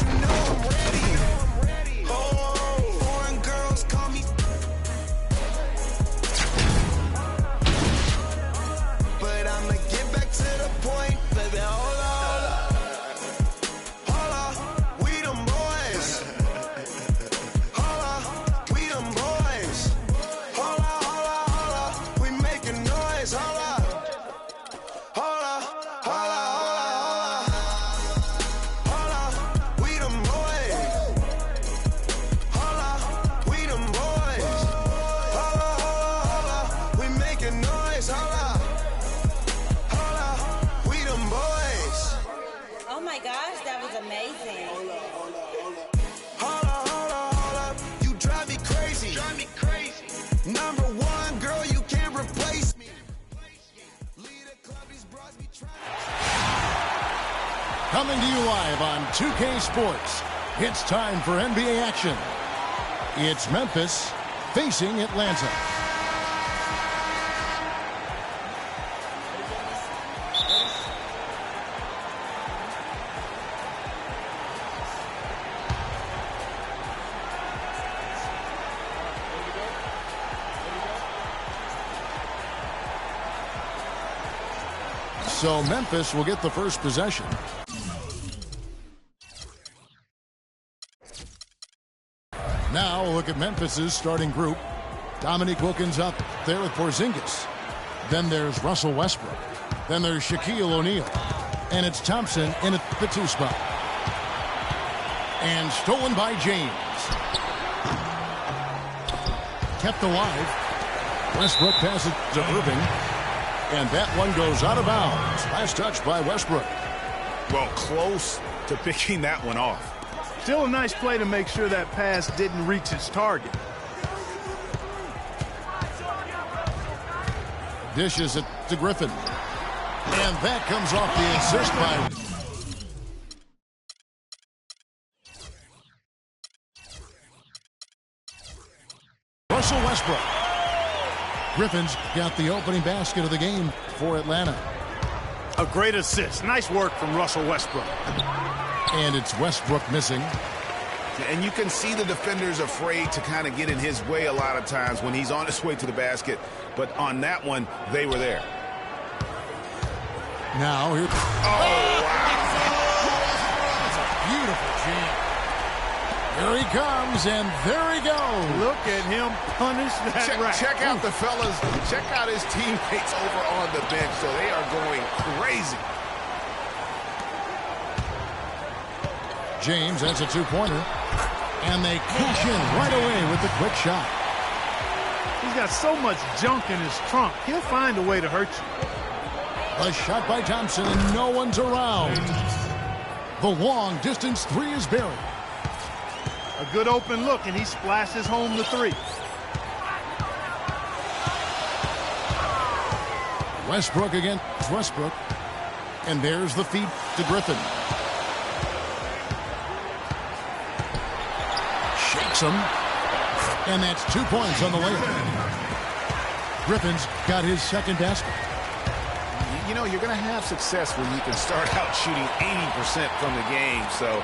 you know I'm ready. Oh, foreign girls call me. But I'ma get back to the point, baby. Hold on. Hold on. We them boys. Hold on. We them boys. Hold on, hold on, hold on. We making noise. Hold on. Hold on. Hold on, hold on, hold on. Hold on. We them boys. Hold on. We them boys. Hold on, hold on, hold on. We making noise. Hold on. Hold on. We them boys. Oh my gosh, that was amazing. Hold up, hold up, hold up. You drive me crazy. Number one, girl, you can't replace me. Lead a club, these bras be trying. Coming to you live on 2K Sports, it's time for NBA action. It's Memphis facing Atlanta. So Memphis will get the first possession. Now we'll look at Memphis's starting group. Dominique Wilkins up there with Porzingis. Then there's Russell Westbrook. Then there's Shaquille O'Neal. And it's Thompson in at the 2 spot. And stolen by James. Kept alive. Westbrook passes to Irving. And that one goes out of bounds. Last touch by Westbrook. Well, close to picking that one off. Still a nice play to make sure that pass didn't reach its target. Dishes it to Griffin. And that comes off the assist by Russell Westbrook. Griffin's got the opening basket of the game for Atlanta. A great assist. Nice work from Russell Westbrook. And it's Westbrook missing. And you can see the defenders afraid to kind of get in his way a lot of times when he's on his way to the basket. But on that one, they were there. Now here. Oh, wow. That's a beautiful jam. Here he comes, and there he goes. Look at him punish that rack. Check out the fellas. Check out his teammates over on the bench. So they are going crazy. James, that's a 2-pointer. And they cash in right away with the quick shot. He's got so much junk in his trunk. He'll find a way to hurt you. A shot by Thompson, and no one's around. The long-distance 3 is buried. A good open look, and he splashes home the 3. Westbrook against Westbrook. And there's the feed to Griffin. Shakes him. And that's 2 points on the layup. Griffin's got his second basket. You know, you're going to have success when you can start out shooting 80% from the game. So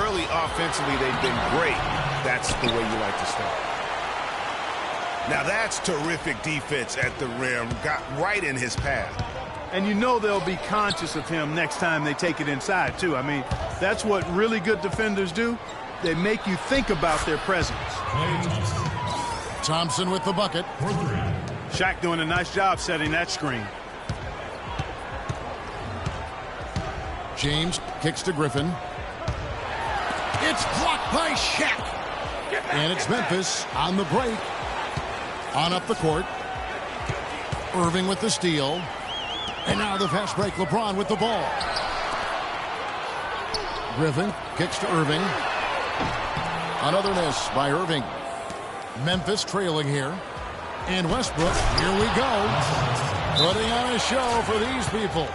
early offensively, they've been great. That's the way you like to start. Now that's terrific defense at the rim. Got right in his path. And you know they'll be conscious of him next time they take it inside, too. I mean, that's what really good defenders do. They make you think about their presence. Thompson with the bucket. Shaq doing a nice job setting that screen. James kicks to Griffin. It's blocked by Shaq. And it's Memphis on the break. On up the court. Irving with the steal. And now the fast break. LeBron with the ball. Griffin kicks to Irving. Another miss by Irving. Memphis trailing here. And Westbrook, here we go. Putting on a show for these people.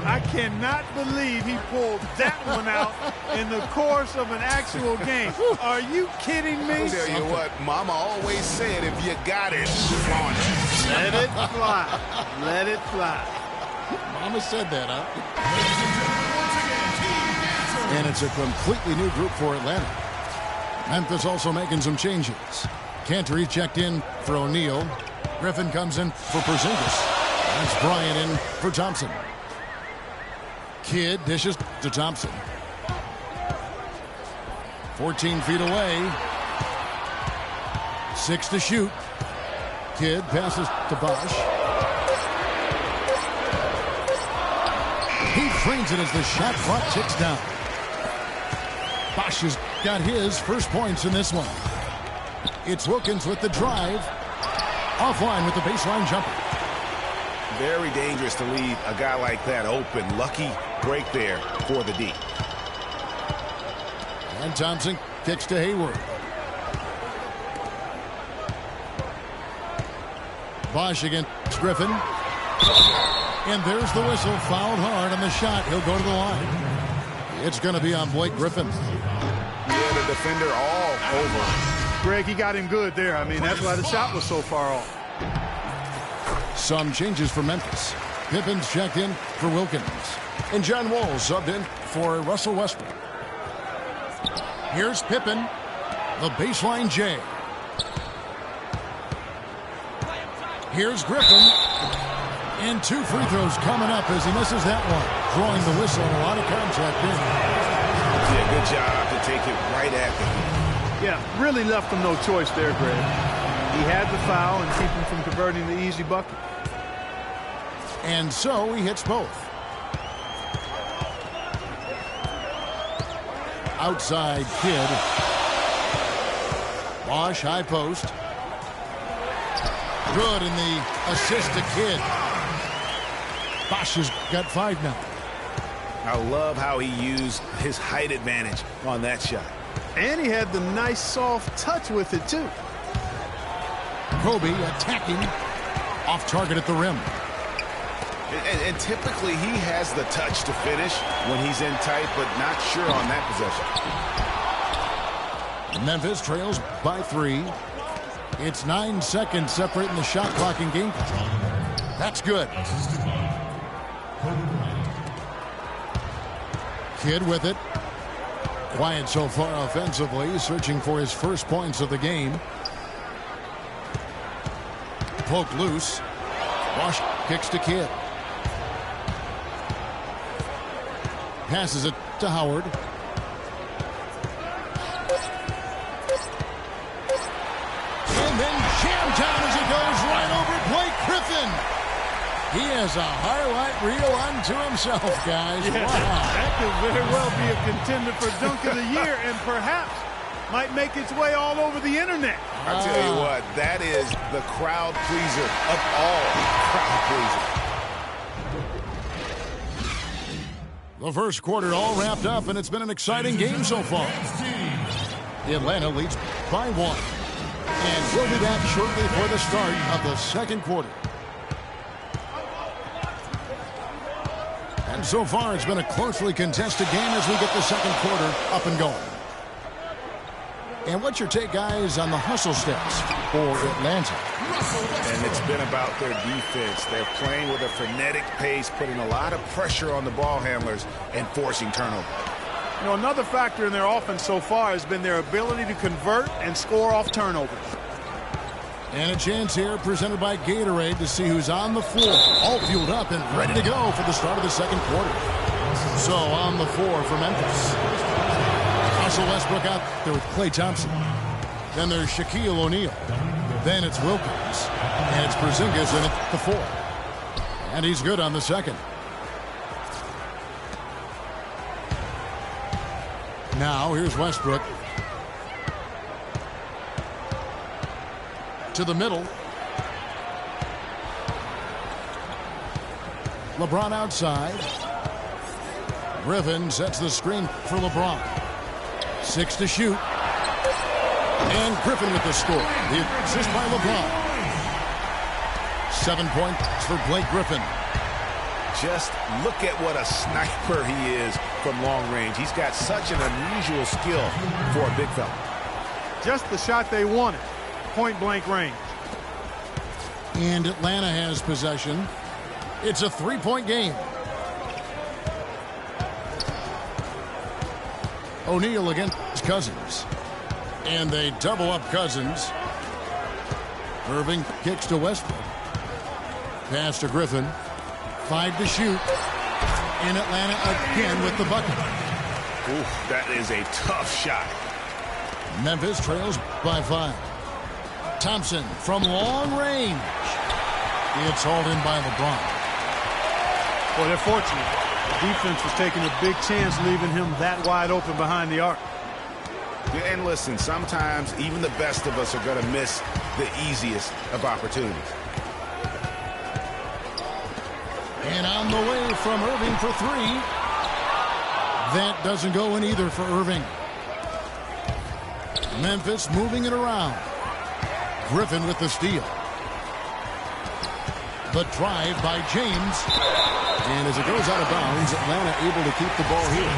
I cannot believe he pulled that one out in the course of an actual game. Are you kidding me? I'll tell you what, Mama always said, if you got it, flaunt it. Let it fly. Let it fly. Mama said that, huh? And it's a completely new group for Atlanta. Memphis also making some changes. Cantor checked in for O'Neal. Griffin comes in for Porzingis. That's Bryant in for Thompson. Kidd dishes to Thompson. 14 feet away. 6 to shoot. Kidd passes to Bosch. He drains it as the shot clock ticks down. Bosch has got his first points in this one. It's Wilkins with the drive. Offline with the baseline jumper. Very dangerous to leave a guy like that open. Lucky break there for the D. And Thompson kicks to Hayward. Bosch against Griffin. And there's the whistle. Fouled hard on the shot. He'll go to the line. It's going to be on Blake Griffin. Yeah, the defender all over. Greg, he got him good there. I mean, that's why the shot was so far off. Some changes for Memphis. Pippen's checked in for Wilkins. And John Wall subbed in for Russell Westbrook. Here's Pippen. The baseline J. Here's Griffin. And 2 free throws coming up as he misses that one. Drawing the whistle and a lot of contact in. Yeah, good job to take it right at them. Yeah, really left him no choice there, Greg. He had the foul and keep him from converting the easy bucket. And so he hits both. Outside Kidd. Bosch, high post. Good in the assist to Kidd. Bosch has got 5 now. I love how he used his height advantage on that shot. And he had the nice soft touch with it, too. Kobe attacking. Off target at the rim. And typically he has the touch to finish when he's in tight, but not sure on that possession. Memphis trails by 3. It's 9 seconds separating the shot clock and game control. That's good. Kidd with it. Quiet so far offensively, searching for his first points of the game. Poke loose. Bosch kicks to Kidd. Passes it to Howard. And then jammed down as it goes right over Blake Griffin. He has a highlight reel unto himself, guys. Yeah, wow. That could very well be a contender for Dunk of the Year and perhaps might make its way all over the internet. I tell you what, that is the crowd pleaser of all crowd pleasers. The first quarter all wrapped up, and it's been an exciting game so far. Atlanta leads by 1. And we'll be back shortly for the start of the second quarter. And so far, it's been a closely contested game as we get the second quarter up and going. And what's your take, guys, on the hustle steps for Atlanta? And it's been about their defense. They're playing with a frenetic pace, putting a lot of pressure on the ball handlers and forcing turnover. You know, another factor in their offense so far has been their ability to convert and score off turnovers. And a chance here presented by Gatorade to see who's on the floor. All fueled up and ready to go for the start of the second quarter. So on the floor for Memphis. Russell Westbrook out there with Klay Thompson. Then there's Shaquille O'Neal. Then it's Wilkins. And it's Porzingis in at the 4. And he's good on the second. Now here's Westbrook. To the middle. LeBron outside. Griffin sets the screen for LeBron. 6 to shoot. And Griffin with the score. The assist by LeBron. 7 points for Blake Griffin. Just look at what a sniper he is from long range. He's got such an unusual skill for a big fella. Just the shot they wanted. Point-blank range. And Atlanta has possession. It's a 3-point game. O'Neal against Cousins. And they double up Cousins. Irving kicks to Westbrook. Pass to Griffin. 5 to shoot. In Atlanta again with the bucket. Ooh, that is a tough shot. Memphis trails by 5. Thompson from long range. It's hauled in by LeBron. Well, they're fortunate. The defense was taking a big chance leaving him that wide open behind the arc. Yeah, and listen, sometimes even the best of us are going to miss the easiest of opportunities. And on the way from Irving for 3. That doesn't go in either for Irving. Memphis moving it around. Griffin with the steal. The drive by James. And as it goes out of bounds, Atlanta able to keep the ball here.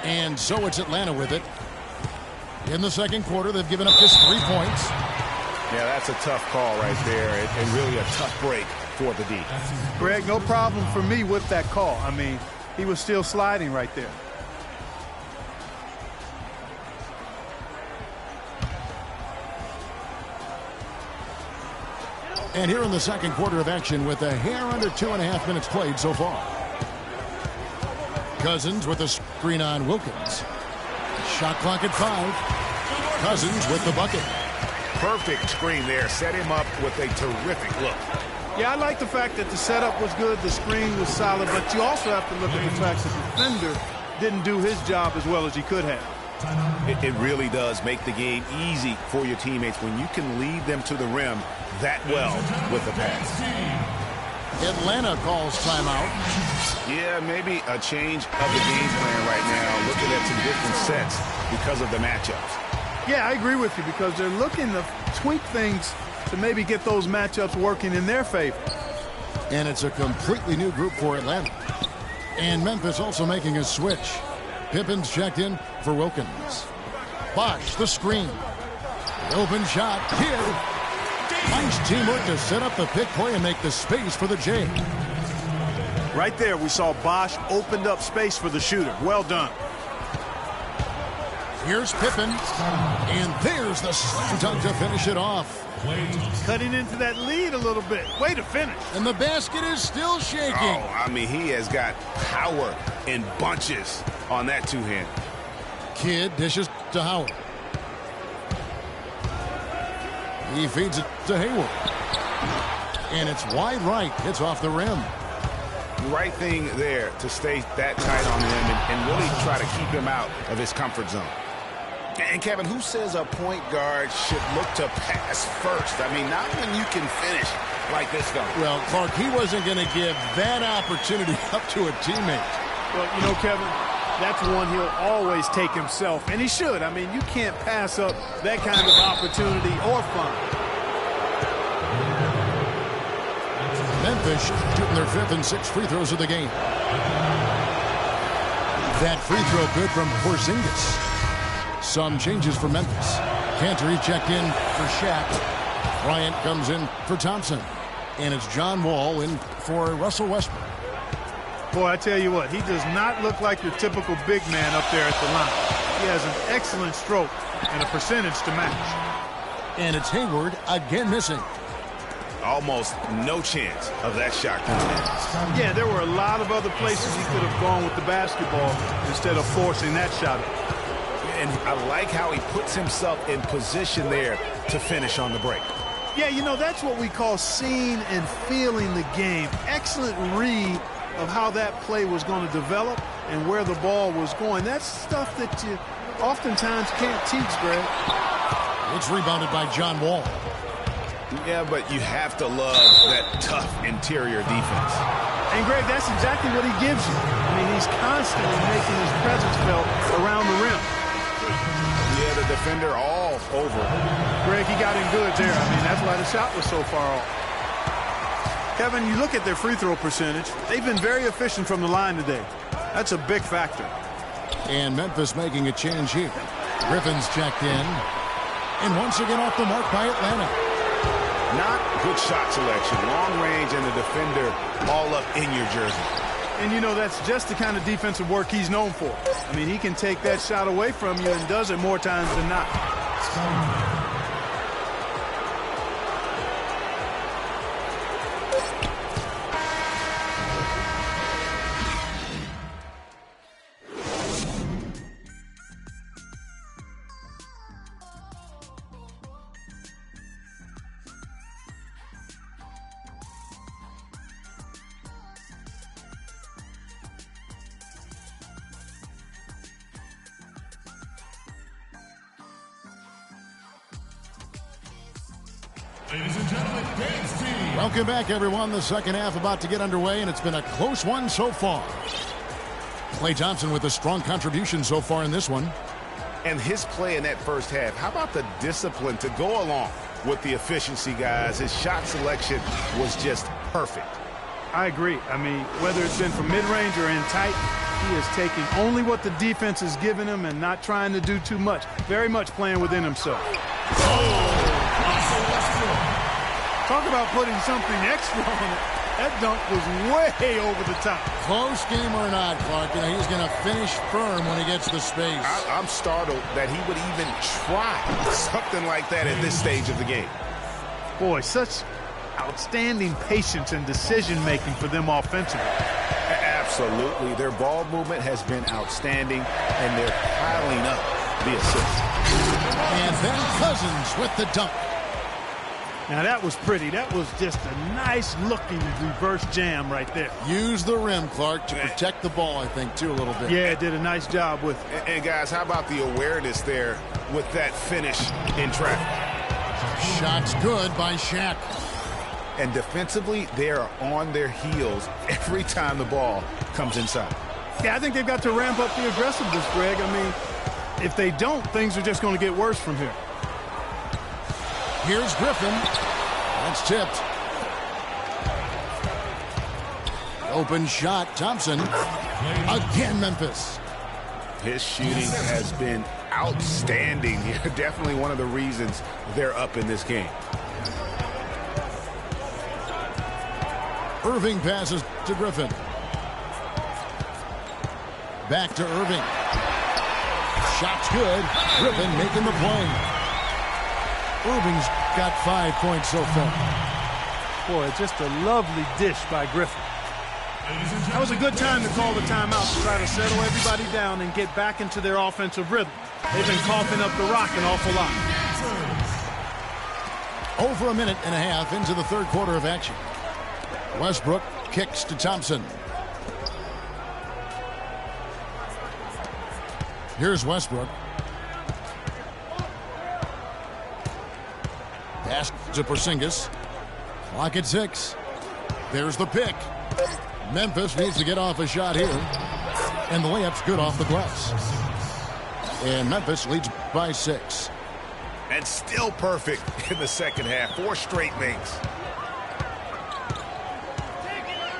And so it's Atlanta with it. In the second quarter, they've given up just 3 points. Yeah, that's a tough call right there, and really a tough break for the D. Greg, no problem for me with that call. I mean, he was still sliding right there. And here in the second quarter of action with a hair under 2.5 minutes played so far. Cousins with a screen on Wilkins. Shot clock at 5. Cousins with the bucket. Perfect screen there. Set him up with a terrific look. Yeah, I like the fact that the setup was good, the screen was solid, but you also have to look at the fact that the defender didn't do his job as well as he could have. It really does make the game easy for your teammates when you can lead them to the rim that well with the pass. Atlanta calls timeout. Yeah, maybe a change of the game plan right now, looking at some different sets because of the matchups. Yeah, I agree with you because they're looking to tweak things to maybe get those matchups working in their favor. And it's a completely new group for Atlanta. And Memphis also making a switch. Pippen's checked in for Wilkins. Bosch, the screen. The open shot here. Nice teamwork to set up the pick play and make the space for the J. Right there, we saw Bosch opened up space for the shooter. Well done. Here's Pippen. And there's the slam dunk to finish it off. Cutting into that lead a little bit. Way to finish. And the basket is still shaking. Oh, I mean, he has got power in bunches on that two-hand. Kidd dishes to Howard. He feeds it to Hayward. And it's wide right. Hits off the rim. Right thing there to stay that tight on him and really try to keep him out of his comfort zone. And, Kevin, who says a point guard should look to pass first? I mean, not when you can finish like this guy. Well, Clark, he wasn't going to give that opportunity up to a teammate. Well, you know, Kevin, that's one he'll always take himself, and he should. I mean, you can't pass up that kind of opportunity or fun. Memphis shooting their 5th and 6th free throws of the game. That free throw good from Porzingis. Some changes for Memphis. Cantor checked in for Shaq. Bryant comes in for Thompson. And it's John Wall in for Russell Westbrook. Boy, I tell you what, he does not look like your typical big man up there at the line. He has an excellent stroke and a percentage to match. And it's Hayward again missing. Almost no chance of that shot coming in. Yeah, there were a lot of other places he could have gone with the basketball instead of forcing that shot. And I like how he puts himself in position there to finish on the break. Yeah, you know, that's what we call seeing and feeling the game. Excellent read of how that play was going to develop and where the ball was going. That's stuff that you oftentimes can't teach, Greg. It's rebounded by John Wall. Yeah, but you have to love that tough interior defense. And, Greg, that's exactly what he gives you. I mean, he's constantly making his presence felt around the rim. Yeah, the defender all over. Greg, he got in good there. I mean, that's why the shot was so far off. Kevin, you look at their free throw percentage. They've been very efficient from the line today. That's a big factor. And Memphis making a change here. Griffin's checked in. And once again off the mark by Atlanta. Not good shot selection. Long range and the defender all up in your jersey. And, you know, that's just the kind of defensive work he's known for. I mean, he can take that shot away from you and does it more times than not. Ladies and gentlemen, dance team. Welcome back, everyone. The second half about to get underway, and it's been a close one so far. Klay Thompson with a strong contribution so far in this one. And his play in that first half, how about the discipline to go along with the efficiency, guys? His shot selection was just perfect. I agree. I mean, whether it's been from mid-range or in tight, he is taking only what the defense is giving him and not trying to do too much. Very much playing within himself. Talk about putting something extra on it. That dunk was way over the top. Close game or not, Clark, you know, he's going to finish firm when he gets the space. I'm startled that he would even try something like that at this stage of the game. Boy, such outstanding patience and decision-making for them offensively. Absolutely. Their ball movement has been outstanding, and they're piling up the assists. And then Cousins with the dunk. Now, that was pretty. That was just a nice-looking reverse jam right there. Use the rim, Clark, to protect the ball, I think, too, a little bit. Yeah, did a nice job with it. And guys, how about the awareness there with that finish in traffic? Shots good by Shaq. And defensively, they are on their heels every time the ball comes inside. Yeah, I think they've got to ramp up the aggressiveness, Greg. I mean, if they don't, things are just going to get worse from here. Here's Griffin. That's tipped. Open shot, Thompson. Again, Memphis. His shooting has been outstanding here. Definitely one of the reasons they're up in this game. Irving passes to Griffin. Back to Irving. Shot's good. Griffin making the play. Irving's got 5 points so far. Boy, just a lovely dish by Griffin. That was a good time to call the timeout to try to settle everybody down and get back into their offensive rhythm. They've been coughing up the rock an awful lot. Over a minute and a half into the third quarter of action. Westbrook kicks to Thompson. Here's Westbrook. Pass to Porzingis. Clock at 6. There's the pick. Memphis needs to get off a shot here. And the layup's good off the glass. And Memphis leads by 6. And still perfect in the second half. 4 straight makes.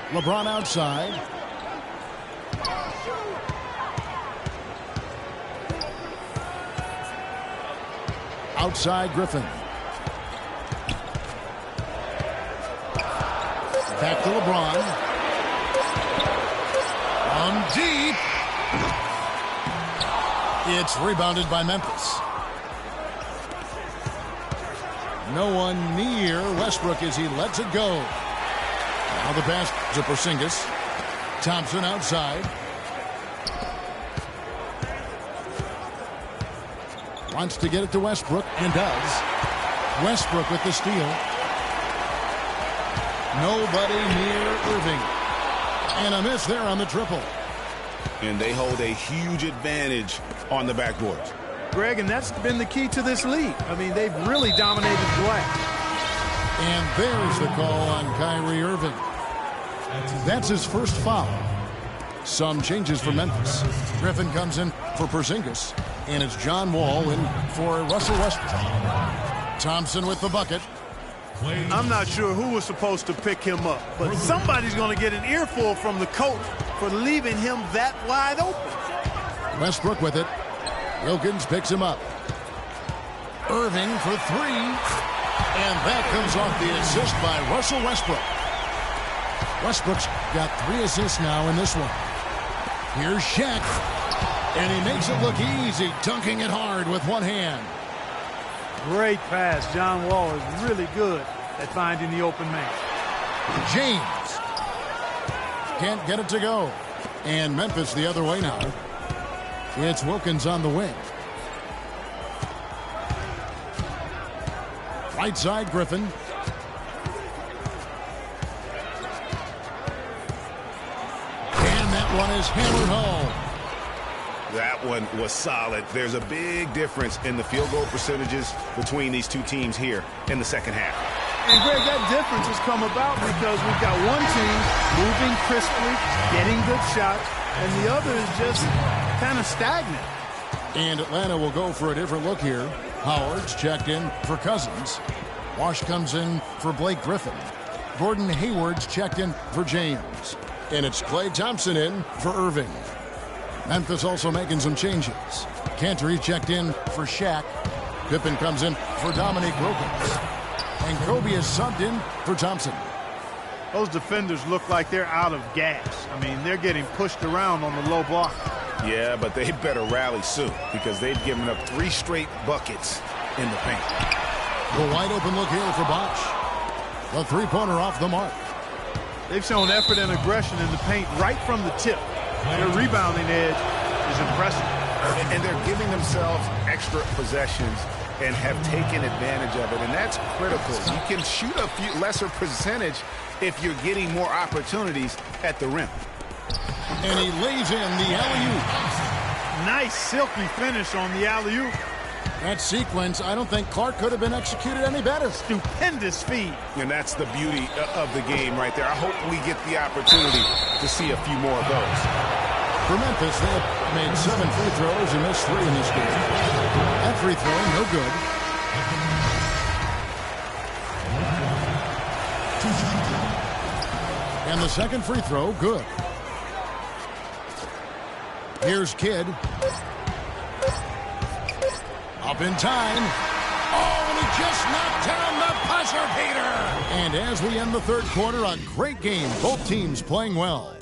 LeBron outside. Outside Griffin. Back to LeBron. On deep. It's rebounded by Memphis. No one near Westbrook as he lets it go. Now the pass to Porzingis. Thompson outside. Wants to get it to Westbrook and does. Westbrook with the steal. Nobody near Irving. And a miss there on the triple. And they hold a huge advantage on the backboard. Greg, and that's been the key to this league. I mean, they've really dominated the glass. And there's the call on Kyrie Irving. That's his first foul. Some changes for Memphis. Griffin comes in for Porzingis. And it's John Wall in for Russell Westbrook. Thompson with the bucket. I'm not sure who was supposed to pick him up, but somebody's going to get an earful from the coach for leaving him that wide open. Westbrook with it. Wilkins picks him up. Irving for 3. And that comes off the assist by Russell Westbrook. Westbrook's got 3 assists now in this one. Here's Shaq. And he makes it look easy, dunking it hard with one hand. Great pass. John Wall is really good at finding the open man. James. Can't get it to go. And Memphis the other way now. It's Wilkins on the wing. Right side, Griffin. And that one is hammered home. That one was solid. There's a big difference in the field goal percentages between these two teams here in the second half. And, Greg, that difference has come about because we've got one team moving crisply, getting good shots, and the other is just kind of stagnant. And Atlanta will go for a different look here. Howard's checked in for Cousins. Wash comes in for Blake Griffin. Gordon Hayward's checked in for James. And it's Klay Thompson in for Irving. Memphis also making some changes. Cantor checked in for Shaq. Pippen comes in for Dominique Wilkins. And Kobe is subbed in for Thompson. Those defenders look like they're out of gas. I mean, they're getting pushed around on the low block. Yeah, but they better rally soon because they've given up 3 straight buckets in the paint. The wide open look here for Bosch. The three-pointer off the mark. They've shown effort and aggression in the paint right from the tip. Their rebounding edge is impressive. And they're giving themselves extra possessions and have taken advantage of it, and that's critical. You can shoot a few lesser percentage if you're getting more opportunities at the rim. And he lays in the alley-oop. Nice silky finish on the alley-oop. That sequence, I don't think Clark could have been executed any better. Stupendous feed. And that's the beauty of the game right there. I hope we get the opportunity to see a few more of those. For Memphis, they have made 7 free throws and missed 3 in this game. That free throw, no good. And the second free throw, good. Here's Kidd. Up in time. Oh, and he just knocked down the buzzer beater. And as we end the third quarter, a great game. Both teams playing well.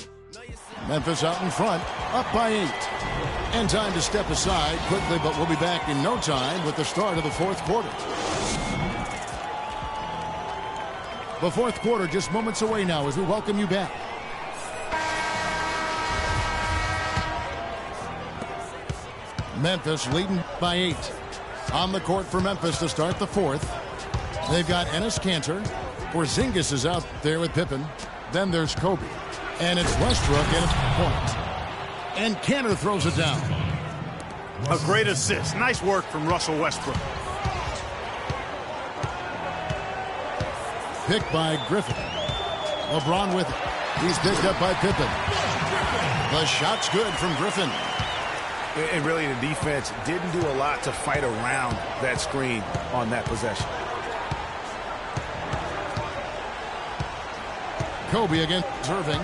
Memphis out in front, up by 8. And time to step aside quickly, but we'll be back in no time with the start of the fourth quarter. The fourth quarter just moments away now as we welcome you back. Memphis leading by 8. On the court for Memphis to start the fourth. They've got Enes Kanter. Porzingis is out there with Pippen. Then there's Kobe. And it's Westbrook at a point. And Kanter throws it down. A great assist. Nice work from Russell Westbrook. Picked by Griffin. LeBron with it. He's picked up by Pippen. The shot's good from Griffin. And really, the defense didn't do a lot to fight around that screen on that possession. Kobe against Irving.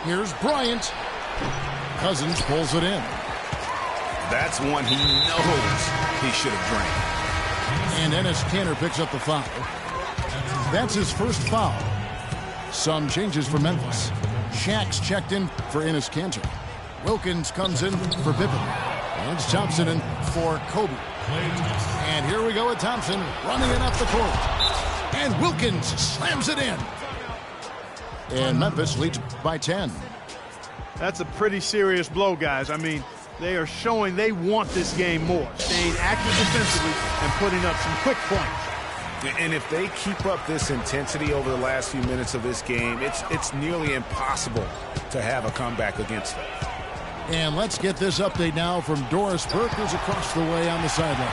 Here's Bryant. Cousins pulls it in. That's one he knows he should have drained. And Enes Kanter picks up the foul. That's his first foul. Some changes for Memphis. Shaq's checked in for Enes Kanter. Wilkins comes in for Pippen. And it's Thompson in for Kobe. And here we go with Thompson running it up the court. And Wilkins slams it in. And Memphis leads by 10. That's a pretty serious blow, guys. I mean, they are showing they want this game more, staying active defensively and putting up some quick points. And if they keep up this intensity over the last few minutes of this game, it's nearly impossible to have a comeback against them. And let's get this update now from Doris Burke, who's across the way on the sideline.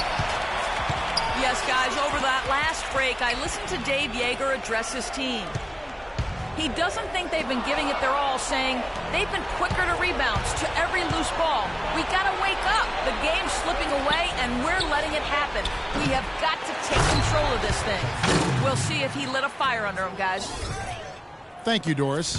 Yes, guys, over that last break, I listened to Dave Yeager address his team. He doesn't think they've been giving it their all, saying they've been quicker to rebounds, to every loose ball. We got to wake up. The game's slipping away, and we're letting it happen. We have got to take control of this thing. We'll see if he lit a fire under him, guys. Thank you, Doris.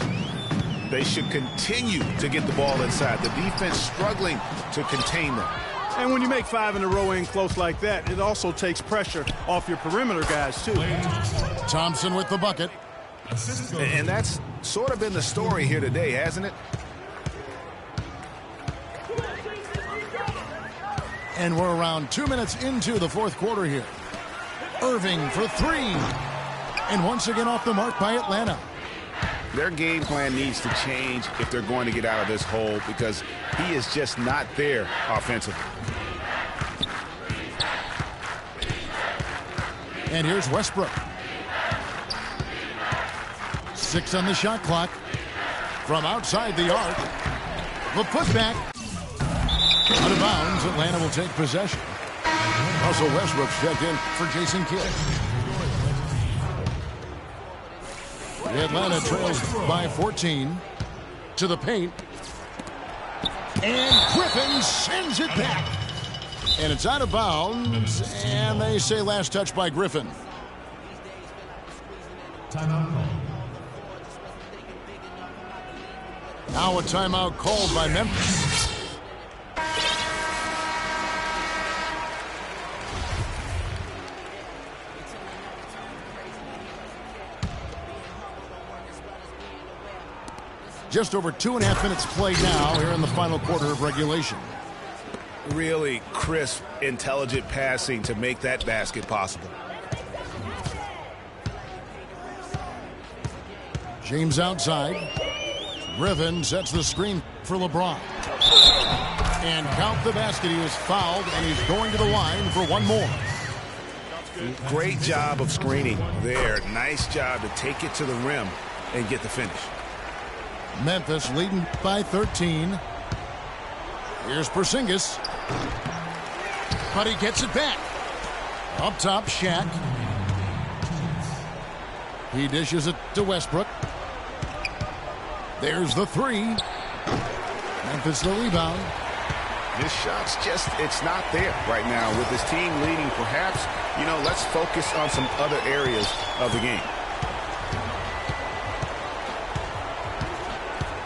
They should continue to get the ball inside. The defense struggling to contain them. And when you make 5 in a row in close like that, it also takes pressure off your perimeter guys, too. Thompson with the bucket. And that's sort of been the story here today, hasn't it? And we're around 2 minutes into the fourth quarter here. Irving for three. And once again off the mark by Atlanta. Their game plan needs to change if they're going to get out of this hole because he is just not there offensively. And here's Westbrook. 6 on the shot clock. From outside the arc. The putback. Out of bounds, Atlanta will take possession. Russell Westbrook's checked in for Jason Kidd. Atlanta trails by 14 to the paint. And Griffin sends it back. And it's out of bounds. And they say last touch by Griffin. Timeout call. Now a timeout called by Memphis. Just over 2.5 minutes played now here in the final quarter of regulation. Really crisp, intelligent passing to make that basket possible. James outside. Griffin sets the screen for LeBron. And count the basket. He was fouled, and he's going to the line for one more. Great job of screening there. Nice job to take it to the rim and get the finish. Memphis leading by 13. Here's Porzingis. But he gets it back. Up top, Shaq. He dishes it to Westbrook. There's the three. Memphis the rebound. This shot's just, it's not there right now. With this team leading, perhaps, let's focus on some other areas of the game.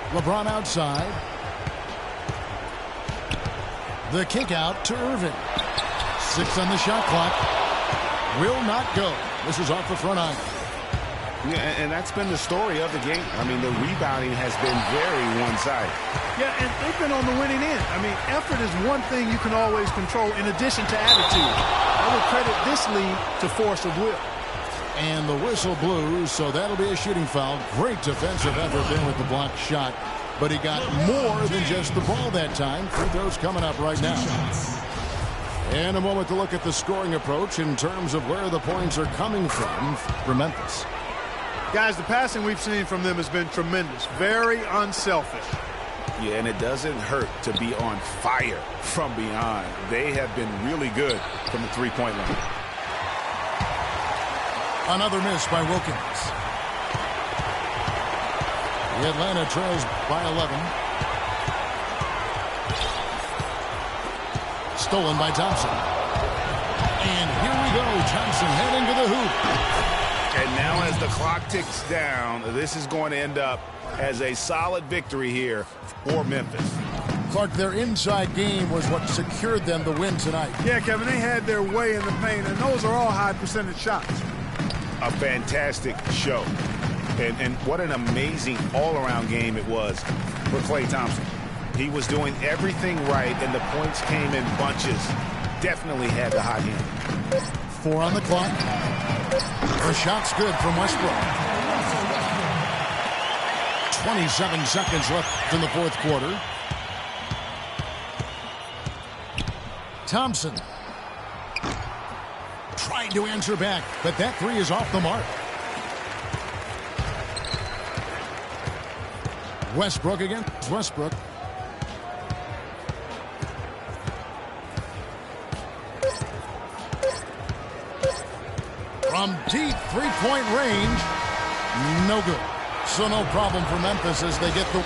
LeBron outside. The kick out to Irving. 6 on the shot clock. Will not go. This is off the front iron. Yeah, and that's been the story of the game. I mean, the rebounding has been very one-sided. Yeah, and they've been on the winning end. I mean, effort is one thing you can always control in addition to attitude. I would credit this lead to force of will. And the whistle blew, so that'll be a shooting foul. Great defensive effort there with the blocked shot. But he got more than just the ball that time. Free throws coming up right now. And a moment to look at the scoring approach in terms of where the points are coming from for Memphis. Guys, the passing we've seen from them has been tremendous. Very unselfish. Yeah, and it doesn't hurt to be on fire from beyond. They have been really good from the three-point line. Another miss by Wilkins. The Atlanta trails by 11. Stolen by Thompson. And here we go. Thompson heading to the hoop. And now as the clock ticks down, this is going to end up as a solid victory here for Memphis. Clark, their inside game was what secured them the win tonight. Yeah, Kevin, they had their way in the paint, and those are all high percentage shots. A fantastic show. And what an amazing all-around game it was for Klay Thompson. He was doing everything right, and the points came in bunches. Definitely had the hot hand. 4 on the clock. The shot's good from Westbrook. 27 seconds left in the fourth quarter. Thompson trying to answer back, but that three is off the mark. Westbrook against Westbrook. From deep three-point range, no good. So no problem for Memphis as they get the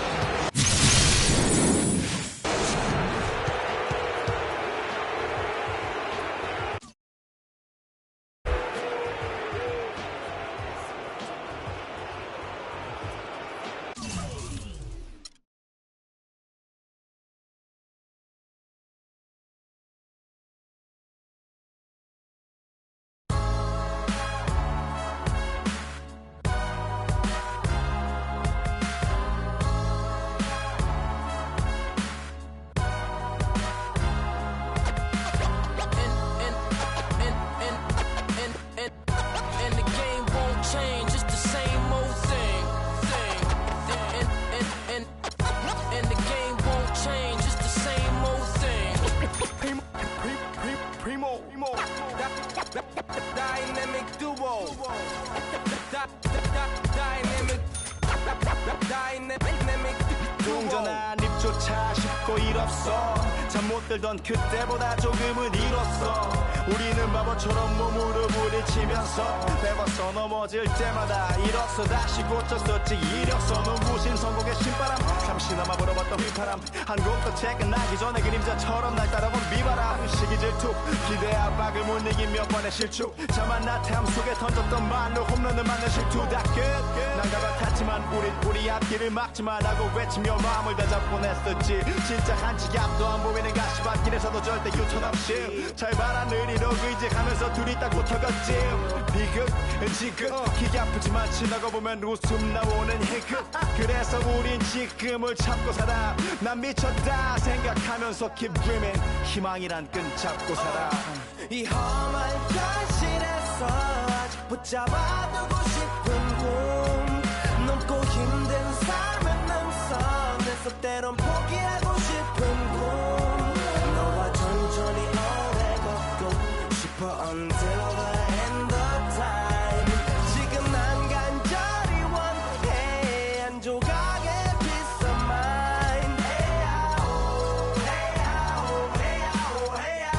또 일 없어 잠 못 들던 그때보다 조금은 일었어 우리는 바보처럼 몸으로 부딪히면서 배워서 넘어질 때마다 일었어 다시 고쳤었지 이력서 눈부신 성공의 신바람 잠시나마 불어봤던 휘파람 한 곡도 퇴근하기 전에 그림자처럼 날 따라온 비바람 시기 질투 기대 압박을 못 이긴 몇 번의 실축 자만 나태함 속에 던졌던 말로 홈런을 맞는 실투 다 끝 난가가 탔지만 우리 앞길을 막지 말라고 외치며 마음을 다잡곤 했었지 진짜 한치 앞도 안 보이는 가시밭길에서도 절대 유턴 없이 잘 봐라 느리로 의지하면서 둘이 딱 붙어갔지 비극 지극 기가 아프지만 지나고 보면 웃음 나오는 희극 그래서 우린 지금을 참고 살아 난 미쳤다 생각하면서 keep dreaming 희망이란 끈 잡고 살아 이 험한 현실에서 아직 붙잡아두고 싶은 꿈 넘고 힘든 삶의 능선에서 때론 포기하고 싶은 꿈 너와 천천히 오래 걷고 싶어 until the end of time 지금 난 간절히 원해 한 조각의 peace of mind 헤야오 헤야오 헤야오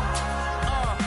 헤야오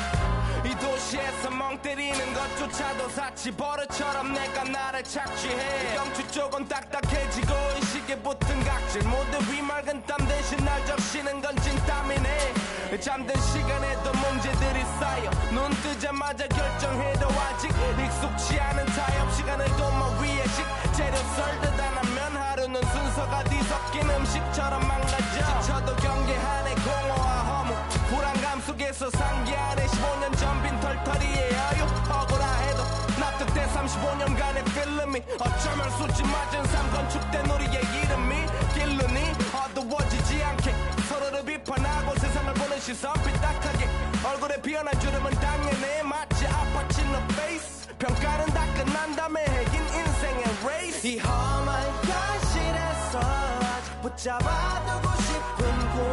이 도시에서 멍 때리는 것조차도 사치 버릇처럼 내가 나를 착취해 경추 쪽은 딱딱해지고 의식에 붙은 각질 모두 위맑은 땀 대신 날 적시는 건 진땀이네 잠든 시간에도 문제들이 쌓여 눈 뜨자마자 결정해도 아직 익숙치 않은 타협 시간을 도마 위에 식재료 썰듯 안 하면 하루는 순서가 뒤섞인 음식처럼 망가져 지쳐도 경계하네 공허와 허무 불안감 속에서 상기하네 15년 전 빈 털터리의 여유 억울해도 납득돼 35년간의 필름이 어쩌면 수치 맞은 삶 건축된 우리의 이름이 길르니 어두워지지 않게 서로를 비판하고 세상을 보는 시선 삐딱하게 얼굴에 피어난 주름은 당연해 마치 아파친 너 페이스 평가는 다 끝난 다음에 핵인 인생의 레이스 이 험한 현실에서 아직 붙잡아두고 싶은 꿈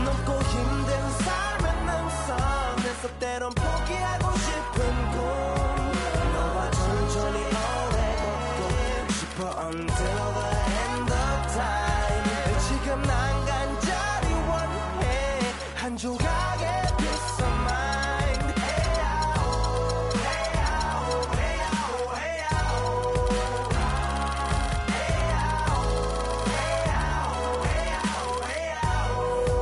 넘고 힘든 삶의 능선에서 때론 포기하고 싶은 꿈 너와 천천히 오래 걷고 싶어 until the end of time 지금 난 간절히 원해 한 조각의 peace of mind 헤야오 헤야오 헤야오 헤야오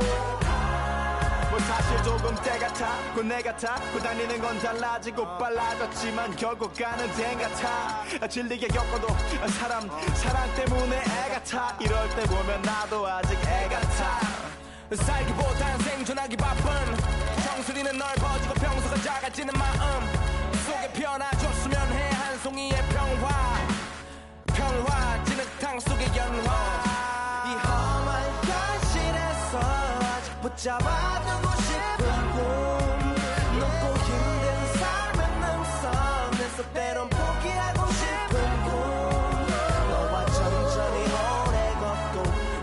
뭐 사실 조금 때 같아 내 같아 다니는 건 달라지고 빨라졌지만 결국 가는 데 같아 질리게 겪어도 사랑 때문에 애 같아 이럴 때 보면 나도 아직 애 같아 살기보단 생존하기 바쁜 정수리는 넓어지고 평소가 작아지는 마음 속에 변화줬으면 해 한 송이의 평화 진흙탕 속의 연화 이 험한 현실에서 아직 붙잡아두고 싶은 꿈 넘고 힘든 삶의 능선에서 때론 포기하고 싶은 꿈 너와 천천히 오래 걷고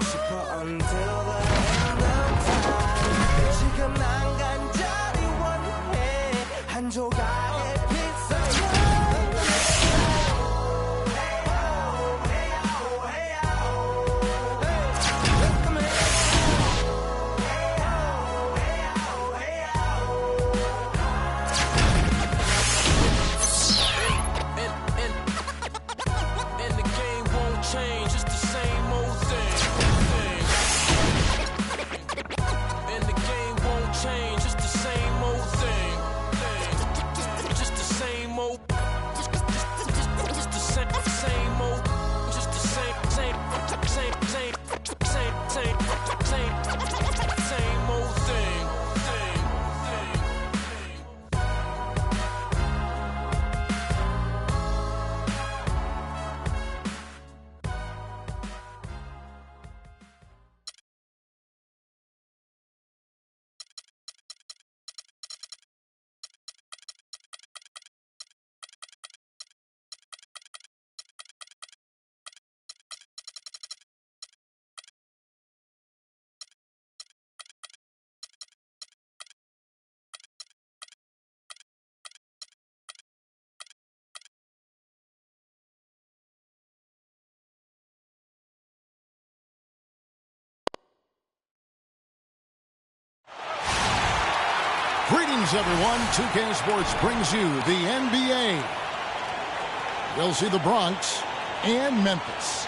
싶어 until the end of time 지금 난 간절히 원해 한 조각의 pizza Greetings, everyone. 2K Sports brings you the NBA. We'll see the Bronx and Memphis.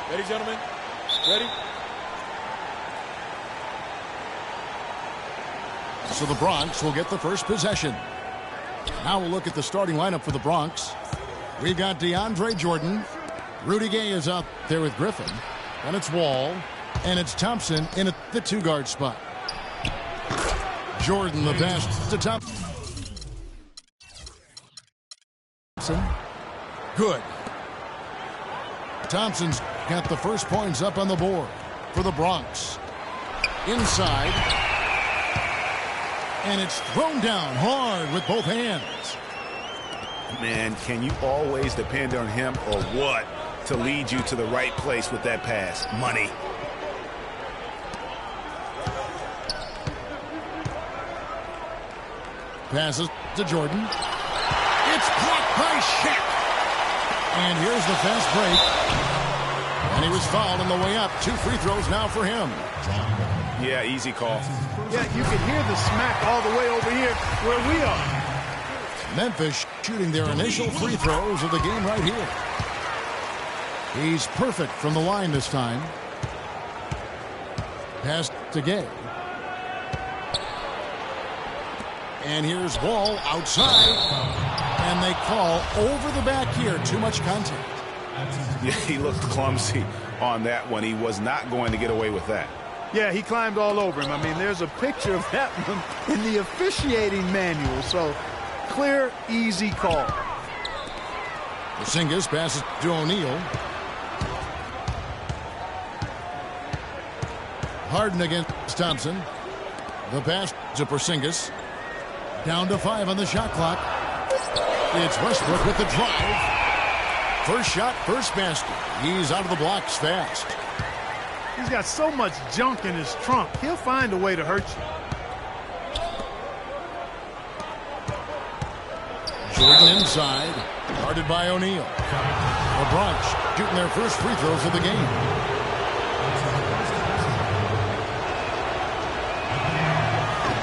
Ready, gentlemen? Ready? So the Bronx will get the first possession. Now we'll look at the starting lineup for the Bronx. We've got DeAndre Jordan. Rudy Gay is out there with Griffin. And it's Wall. And it's Thompson in at the two-guard spot. Jordan the pass to Thompson. Good. Thompson's got the first points up on the board for the Bronx. Inside. And it's thrown down hard with both hands. Man, can you always depend on him or what to lead you to the right place with that pass? Money. Passes to Jordan. It's blocked by Shaq. And here's the fast break. And he was fouled on the way up. 2 free throws now for him. Yeah, easy call. Yeah, you can hear the smack all the way over here where we are. Memphis shooting their initial free throws of the game right here. He's perfect from the line this time. Pass to Gay. And here's Wall outside. And they call over the back here. Too much contact. Yeah, he looked clumsy on that one. He was not going to get away with that. Yeah, he climbed all over him. I mean, there's a picture of that one in the officiating manual. So, clear, easy call. Porzingis passes to O'Neal. Harden against Thompson. The pass to Porzingis. Down to 5 on the shot clock. It's Westbrook with the drive. First shot, first basket. He's out of the blocks fast. He's got so much junk in his trunk. He'll find a way to hurt you. Jordan inside. Guarded by O'Neal. The Bronx shooting their first free throws of the game.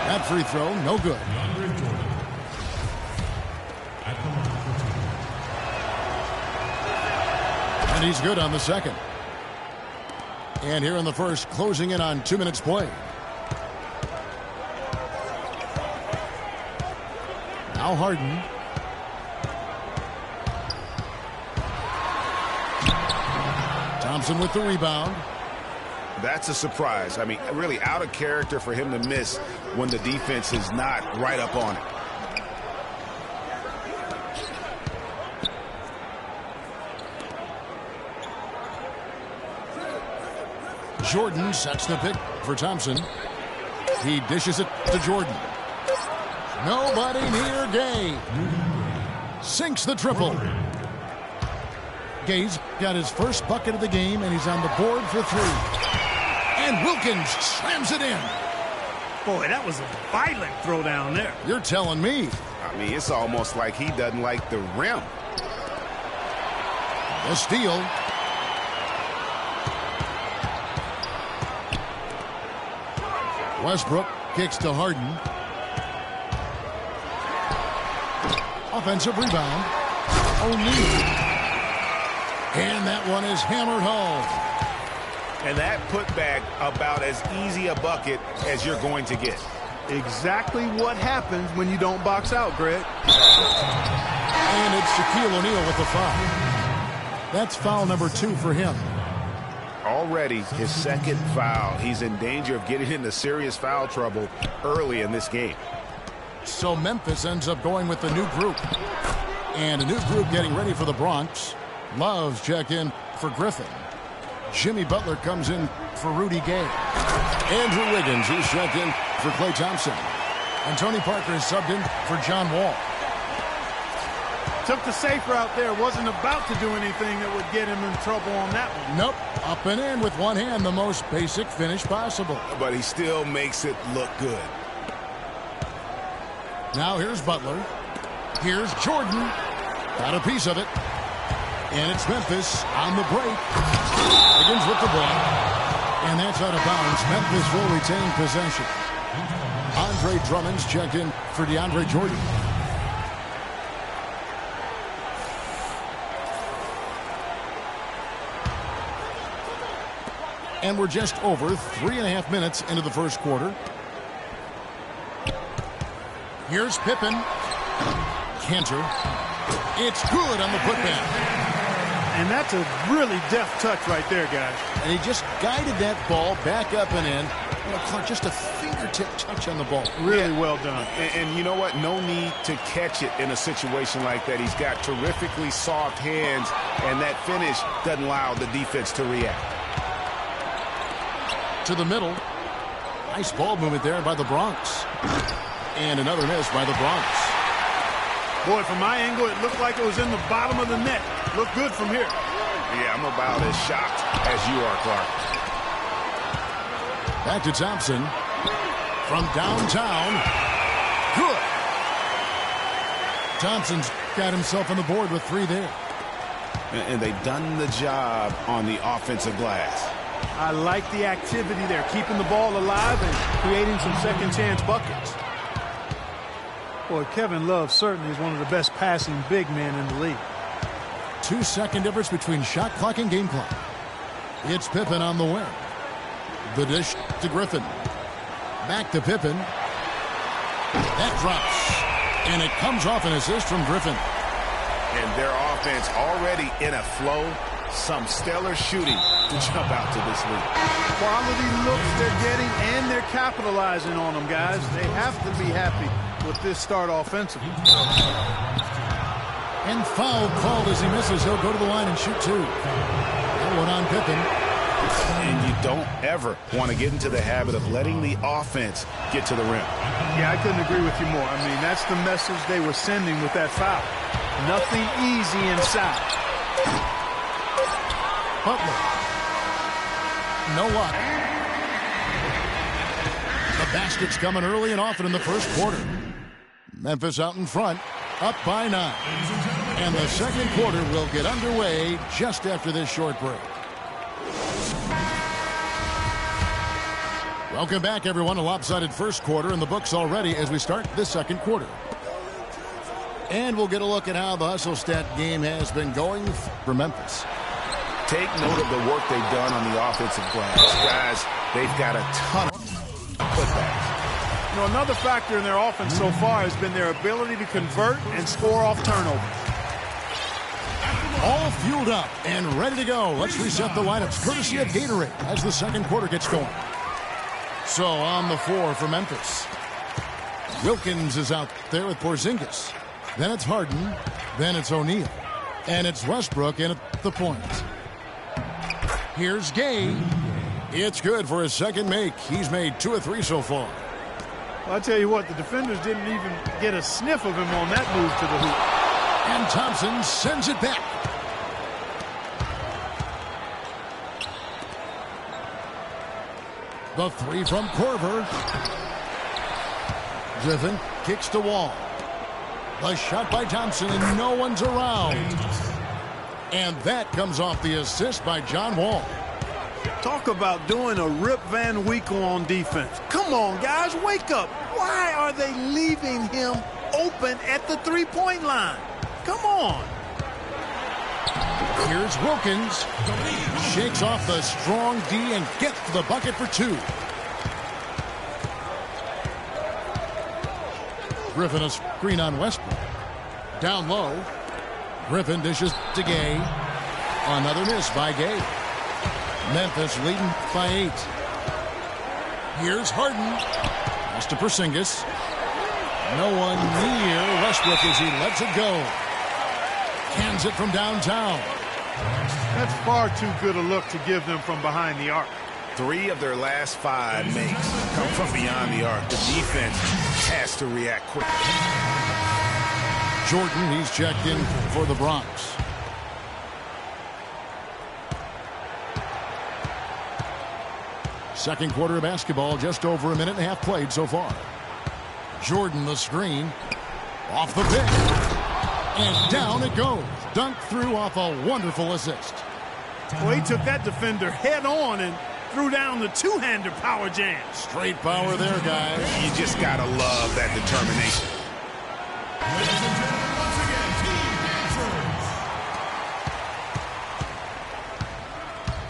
That free throw, no good. And he's good on the second. And here in the first, closing in on 2 minutes play. Now Harden. Thompson with the rebound. That's a surprise. I mean, really out of character for him to miss when the defense is not right up on it. Jordan sets the pick for Thompson. He dishes it to Jordan. Nobody near Gay. Sinks the triple. Gay's got his first bucket of the game, and he's on the board for 3. And Wilkins slams it in. Boy, that was a violent throw down there. You're telling me. I mean, it's almost like he doesn't like the rim. The steal. Westbrook kicks to Harden. Offensive rebound. O'Neal. And that one is hammered home. And that putback about as easy a bucket as you're going to get. Exactly what happens when you don't box out, Greg. And it's Shaquille O'Neal with the foul. That's foul number 2 for him. Already his second foul. He's in danger of getting into serious foul trouble early in this game. So Memphis ends up going with the new group. And a new group getting ready for the Bronx. Love's checked in for Griffin. Jimmy Butler comes in for Rudy Gay. Andrew Wiggins, he's checked in for Klay Thompson. And Tony Parker is subbed in for John Wall. Took the safe route there. Wasn't about to do anything that would get him in trouble on that one. Nope. Up and in with one hand, the most basic finish possible. But he still makes it look good. Now here's Butler. Here's Jordan. Got a piece of it. And it's Memphis on the break. Wiggins with the ball. And that's out of bounds. Memphis will retain possession. Andre Drummond's checked in for DeAndre Jordan. And we're just over 3.5 minutes into the first quarter. Here's Pippen. Cantor. It's good on the putback. And that's a really deft touch right there, guys. And he just guided that ball back up and in. Well, Clark, just a fingertip touch on the ball. Really well done. And you know what? No need to catch it in a situation like that. He's got terrifically soft hands, and that finish doesn't allow the defense to react. To the middle. Nice ball movement there by the Bronx. And another miss by the Bronx. Boy, from my angle, it looked like it was in the bottom of the net. Looked good from here. Yeah, I'm about as shocked as you are, Clark. Back to Thompson. From downtown. Good. Thompson's got himself on the board with 3 there. And they've done the job on the offensive glass. I like the activity there, keeping the ball alive and creating some second-chance buckets. Boy, Kevin Love certainly is one of the best passing big men in the league. 2-second difference between shot clock and game clock. It's Pippen on the wing. The dish to Griffin. Back to Pippen. That drops. And it comes off an assist from Griffin. And their offense already in a flow. Some stellar shooting to jump out to this lead. Quality looks they're getting, and they're capitalizing on them, guys. They have to be happy with this start offensively. And foul called as he misses. He'll go to the line and shoot 2. That one on Pippen. And you don't ever want to get into the habit of letting the offense get to the rim. Yeah, I couldn't agree with you more. I mean, that's the message they were sending with that foul. Nothing easy inside. Butler. No luck. The basket's coming early and often in the first quarter. Memphis out in front, up by 9. And the second quarter will get underway just after this short break. Welcome back, everyone. A lopsided first quarter in the books already as we start the second quarter. And we'll get a look at how the hustle stat game has been going for Memphis. Take note of the work they've done on the offensive glass. Guys, they've got a ton of putbacks. You know, another factor in their offense so far has been their ability to convert and score off turnovers. All fueled up and ready to go. Let's reset the lineups courtesy of Gatorade as the second quarter gets going. So on the floor for Memphis. Wilkins is out there with Porzingis. Then it's Harden. Then it's O'Neal. And it's Westbrook in at the point. Here's Gay. It's good for his second make. He's made 2 of 3 so far. Well, I tell you what, the defenders didn't even get a sniff of him on that move to the hoop. And Thompson sends it back. The 3 from Korver. Griffin kicks to Wall. The shot by Thompson, and no one's around. And that comes off the assist by John Wall. Talk about doing a Rip Van Winkle on defense. Come on, guys, wake up. Why are they leaving him open at the three-point line? Come on. Here's Wilkins. Shakes off the strong D and gets the bucket for 2. Griffin a screen on Westbrook. Down low. Griffin dishes to Gay. Another miss by Gay. Memphis leading by 8. Here's Harden. Pass to Porzingis. No one near Westbrook as he lets it go. Hands it from downtown. That's far too good a look to give them from behind the arc. 3 of their last 5 makes come from beyond the arc. The defense has to react quickly. Jordan, he's checked in for the Bronx. Second quarter of basketball, just over a minute and a half played so far. Jordan the screen. Off the pick. And down it goes. Dunked through off a wonderful assist. Well, he took that defender head on and threw down the two-hander power jam. Straight power there, guys. You just got to love that determination. Ladies and gentlemen, once again, team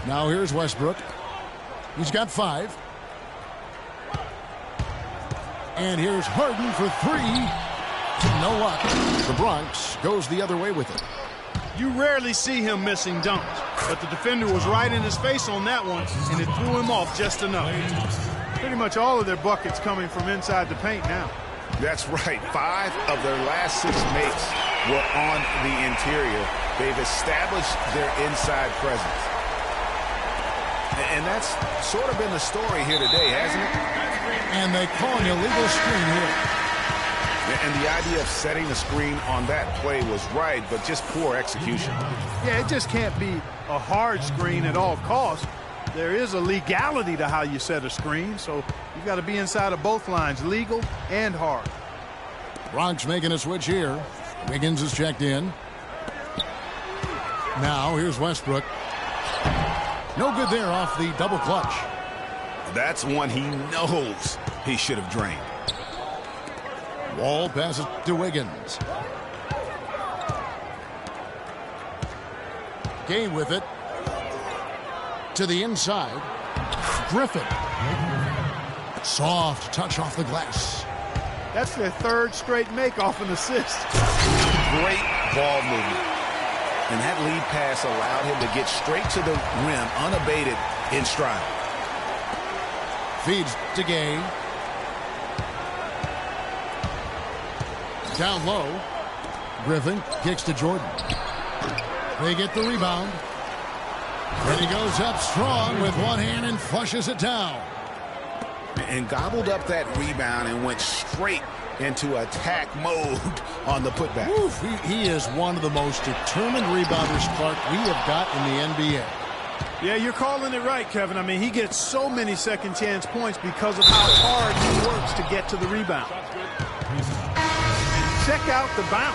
answers. Now here's Westbrook. He's got 5. And here's Harden for 3. No luck. The Bronx goes the other way with it. You rarely see him missing dunks, but the defender was right in his face on that one, and it threw him off just enough. Pretty much all of their buckets coming from inside the paint now. That's right. 5 of their last 6 makes were on the interior. They've established their inside presence. And that's sort of been the story here today, hasn't it? And they call an illegal screen here. And the idea of setting a screen on that play was right, but just poor execution. Yeah, it just can't be a hard screen at all costs. There is a legality to how you set a screen, so you've got to be inside of both lines, legal and hard. Bronx making a switch here. Wiggins is checked in. Now here's Westbrook. No good there off the double clutch. That's one he knows he should have drained. Wall passes to Wiggins. Gay with it. To the inside. Griffin. Soft touch off the glass. That's their 3rd straight make off an assist. Great ball movement. And that lead pass allowed him to get straight to the rim unabated in stride. Feeds to Gay. Down low. Griffin kicks to Jordan. They get the rebound. Then he goes up strong with one hand and flushes it down. And gobbled up that rebound and went straight into attack mode on the putback. Oof, he is one of the most determined rebounders, Clark, we have got in the NBA. Yeah, you're calling it right, Kevin. I mean, he gets so many second chance points because of how hard he works to get to the rebound. Check out the bounce.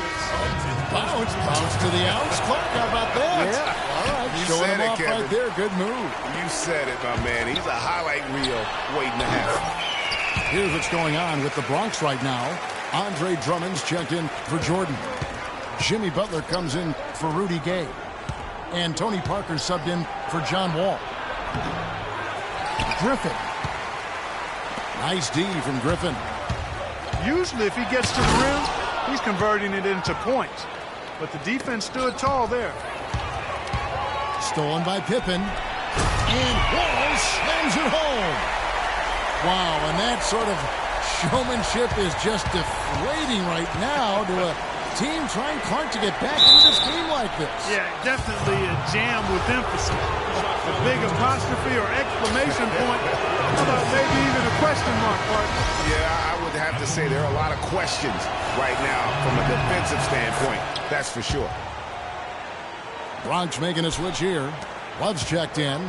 Bounce to the outs. Clark, how about that? Yeah. All right, You showing said him it, off Kevin. right there. Good move. You said it, my man. He's a highlight reel waiting to happen. Here's what's going on with the Bronx right now. Andre Drummond's checked in for Jordan. Jimmy Butler comes in for Rudy Gay. And Tony Parker subbed in for John Wall. Griffin. Nice D from Griffin. Usually if he gets to the rim, he's converting it into points. But the defense stood tall there. Stolen by Pippen. And Wall slams it home. Wow, and that sort of showmanship is just deflating right now to a team trying, Clark, to get back into this game like this. Yeah, definitely a jam with emphasis. A big apostrophe or exclamation point. How about maybe even a question mark, Clark? Yeah, I would have to say there are a lot of questions right now from a defensive standpoint. That's for sure. Bronx making a switch here. Love's checked in.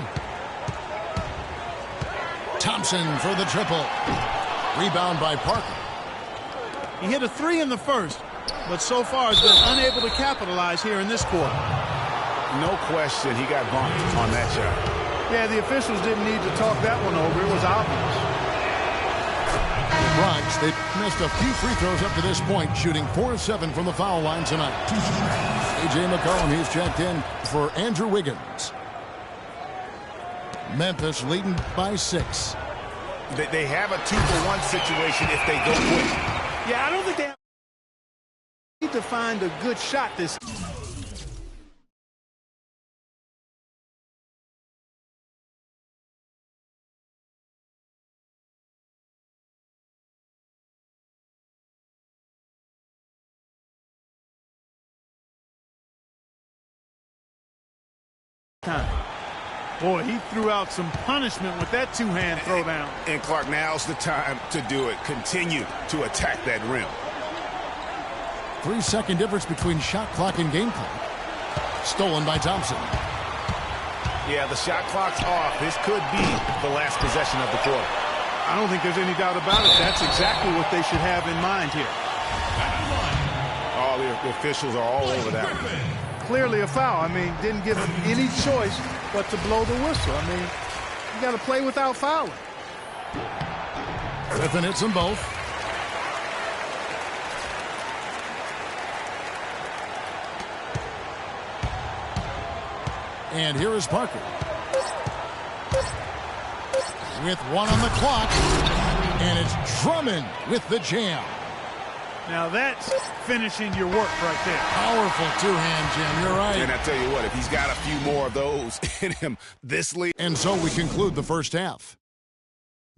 Thompson for the triple. Rebound by Parker. He hit a 3 in the first, but so far has been unable to capitalize here in this quarter. No question he got bumped on that shot. Yeah, the officials didn't need to talk that one over. It was obvious. Bronx, they've missed a few free throws up to this point, shooting 4 of 7 from the foul line tonight. A.J. McCollum, he's checked in for Andrew Wiggins. Memphis leading by 6. They have a 2-for-1 situation if they go quick. Yeah, I don't think they need to find a good shot this time. Boy, he threw out some punishment with that two-hand throwdown. And Clark, now's the time to do it. Continue to attack that rim. 3-second difference between shot clock and game clock. Stolen by Thompson. Yeah, the shot clock's off. This could be the last possession of the quarter. I don't think there's any doubt about it. That's exactly what they should have in mind here. Oh, the officials are all over that one. Clearly a foul. I mean, didn't give him any choice but to blow the whistle. I mean, got to play without fouling. Griffin hits them both. And here is Parker. With one on the clock. And it's Drummond with the jam. Now that's finishing your work right there. Powerful two-hand jam. You're right. And I tell you what, if he's got a few more of those in him, this lead. And so we conclude the first half.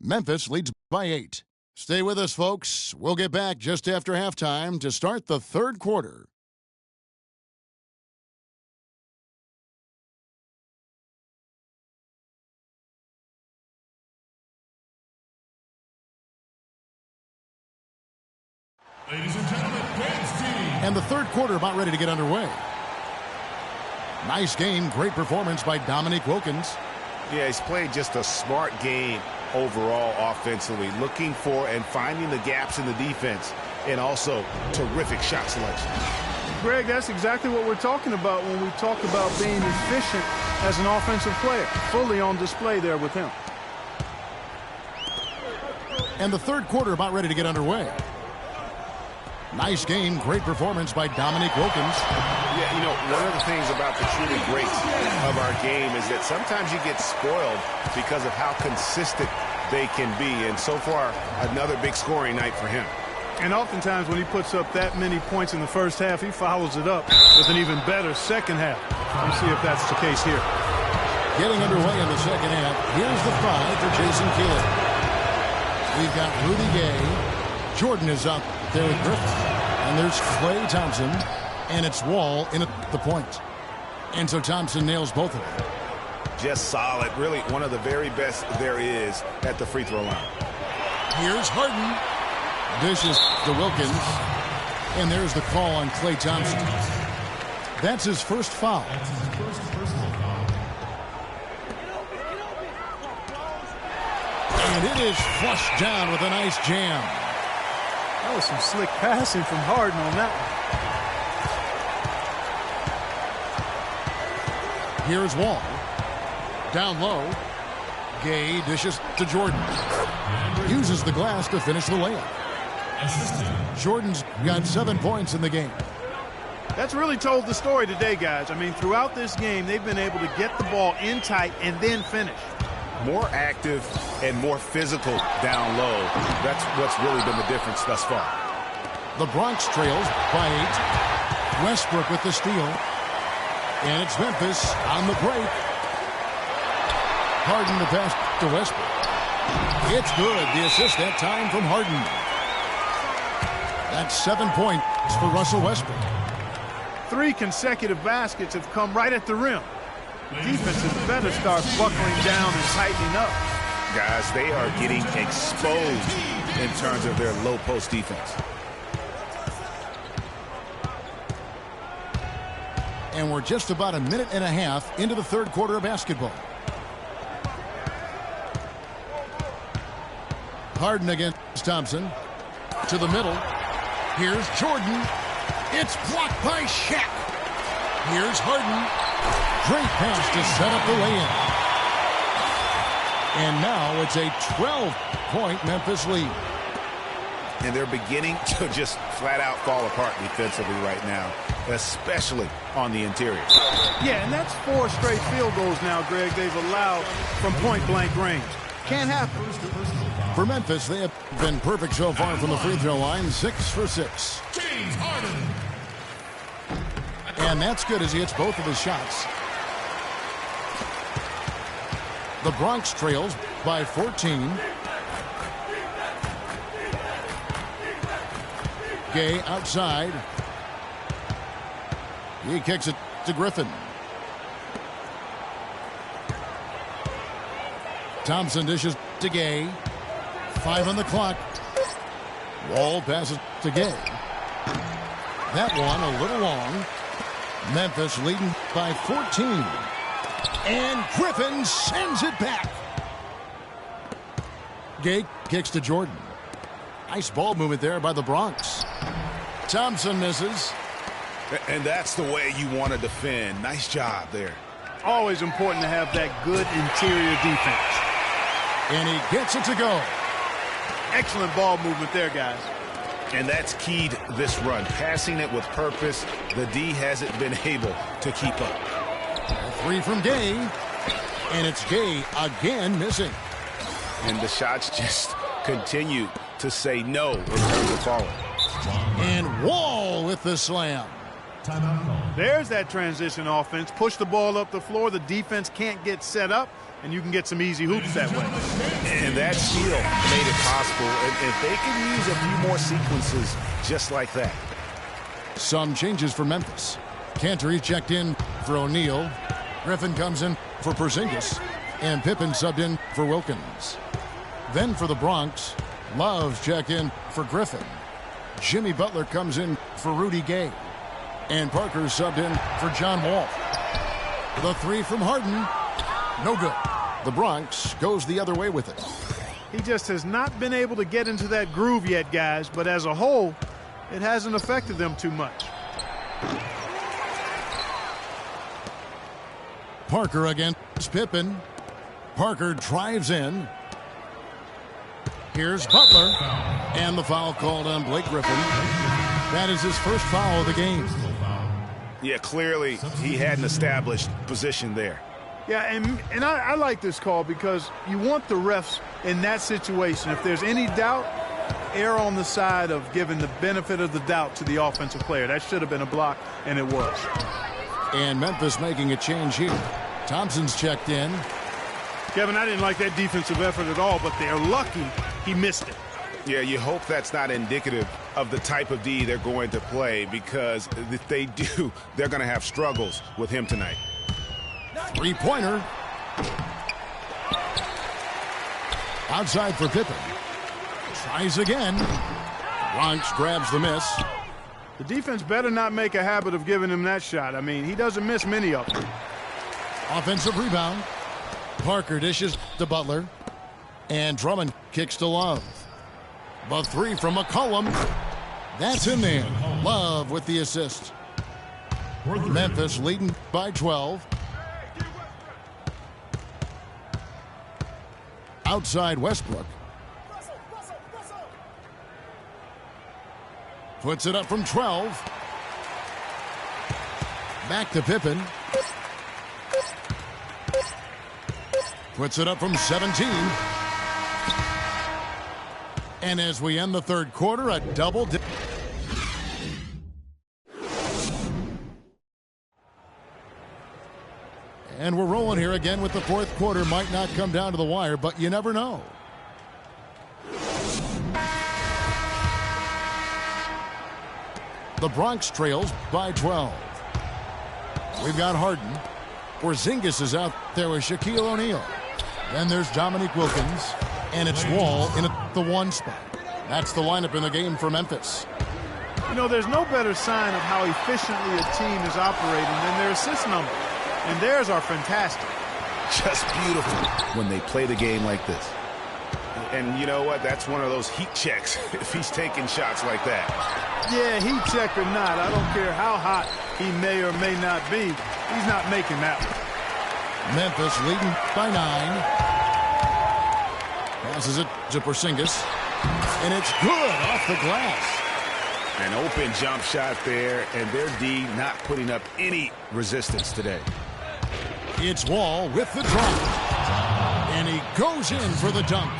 Memphis leads by 8. Stay with us, folks. We'll get back just after halftime to start the third quarter. Ladies and gentlemen, men's team. And the third quarter about ready to get underway. Nice game, great performance by Dominique Wilkins. Yeah, he's played just a smart game overall offensively, looking for and finding the gaps in the defense, and also terrific shot selection. Greg, that's exactly what we're talking about when we talk about being efficient as an offensive player. Fully on display there with him. And the third quarter about ready to get underway. Nice game, great performance by Dominique Wilkins. Yeah, you know, one of the things about the truly greats of our game is that sometimes you get spoiled because of how consistent they can be. And so far, another big scoring night for him. And oftentimes when he puts up that many points in the first half, he follows it up with an even better second half. Let's see if that's the case here. Getting underway in the second half. Here's the 5 for Jason Keeler. We've got Rudy Gay. Jordan is out there with Griffin. And there's Klay Thompson. And it's Wall in at the point. And so Thompson nails both of them. Just solid. Really one of the very best there is at the free throw line. Here's Harden. Dishes to Wilkins. And there's the call on Klay Thompson. That's his first foul. And it is flushed down with a nice jam. That was some slick passing from Harden on that one. Here's Wall. Down low. Gay dishes to Jordan. Uses the glass to finish the layup. Jordan's got 7 points in the game. That's really told the story today, guys. I mean, throughout this game, they've been able to get the ball in tight and then finish. More active and more physical down low. That's what's really been the difference thus far. The Bronx trails by 8. Westbrook with the steal. And it's Memphis on the break. Harden the pass to Westbrook. It's good. The assist that time from Harden. That's 7 points for Russell Westbrook. 3 consecutive baskets have come right at the rim. Defense had better start buckling down and tightening up. Guys, they are getting exposed in terms of their low post defense. And we're just about a minute and a half into the third quarter of basketball. Harden against Thompson. To the middle. Here's Jordan. It's blocked by Shaq. Here's Harden. Great pass to set up the lay-in. And now it's a 12-point Memphis lead. And they're beginning to just flat-out fall apart defensively right now, especially on the interior. Yeah, and that's 4 straight field goals now, Greg, they've allowed from point-blank range. Can't happen. For Memphis, they have been perfect so far from the free throw line, 6 for 6. James Harden. And that's good as he hits both of his shots. The Bronx trails by 14. Gay outside. He kicks it to Griffin. Thompson dishes to Gay. 5 on the clock. Wall passes to Gay. That one a little long. Memphis leading by 14. And Griffin sends it back. Gay kicks to Jordan. Nice ball movement there by the Bronx. Thompson misses. And that's the way you want to defend. Nice job there. Always important to have that good interior defense. And he gets it to go. Excellent ball movement there, guys. And that's keyed this run. Passing it with purpose. The D hasn't been able to keep up. A three from Gay. And it's Gay again missing. And the shots just continue to say no in terms of falling. And Wall with the slam. There's that transition offense. Push the ball up the floor. The defense can't get set up, and you can get some easy hoops that way. And that steal made it possible. And if they can use a few more sequences just like that. Some changes for Memphis. Cantor checked in for O'Neal. Griffin comes in for Porzingis. And Pippen subbed in for Wilkins. Then for the Bronx, Love's checked in for Griffin. Jimmy Butler comes in for Rudy Gay. And Parker subbed in for John Wall. The three from Harden. No good. The Bronx goes the other way with it. He just has not been able to get into that groove yet, guys. But as a whole, it hasn't affected them too much. Parker against Pippen. Parker drives in. Here's Butler. And the foul called on Blake Griffin. That is his first foul of the game. Yeah, clearly he had an established position there. Yeah, and I like this call because you want the refs in that situation. If there's any doubt, err on the side of giving the benefit of the doubt to the offensive player. That should have been a block, and it was. And Memphis making a change here. Thompson's checked in. Kevin, I didn't like that defensive effort at all, but they're lucky he missed it. Yeah, you hope that's not indicative of the type of D they're going to play, because if they do, they're going to have struggles with him tonight. Three-pointer. Outside for Pippen. Tries again. Bronx grabs the miss. The defense better not make a habit of giving him that shot. I mean, he doesn't miss many of them. Offensive rebound. Parker dishes to Butler. And Drummond kicks to Love. The three from McCollum. That's in there. Love with the assist. Memphis leading by 12. Outside Westbrook. Puts it up from 12. Back to Pippen. Puts it up from 17. And as we end the third quarter, a double. And we're rolling here again with the fourth quarter. Might not come down to the wire, but you never know. The Bronx trails by 12. We've got Harden. Porzingis is out there with Shaquille O'Neal. Then there's Dominique Wilkins. And it's Wall in the one spot. That's the lineup in the game for Memphis. You know, there's no better sign of how efficiently a team is operating than their assist number. And theirs are fantastic. Just beautiful when they play the game like this. And you know what? That's one of those heat checks if he's taking shots like that. Yeah, heat check or not, I don't care how hot he may or may not be. He's not making that one. Memphis leading by 9. Passes it to Porzingis. And it's good off the glass. An open jump shot there, and their D not putting up any resistance today. It's Wall with the drop. And he goes in for the dunk.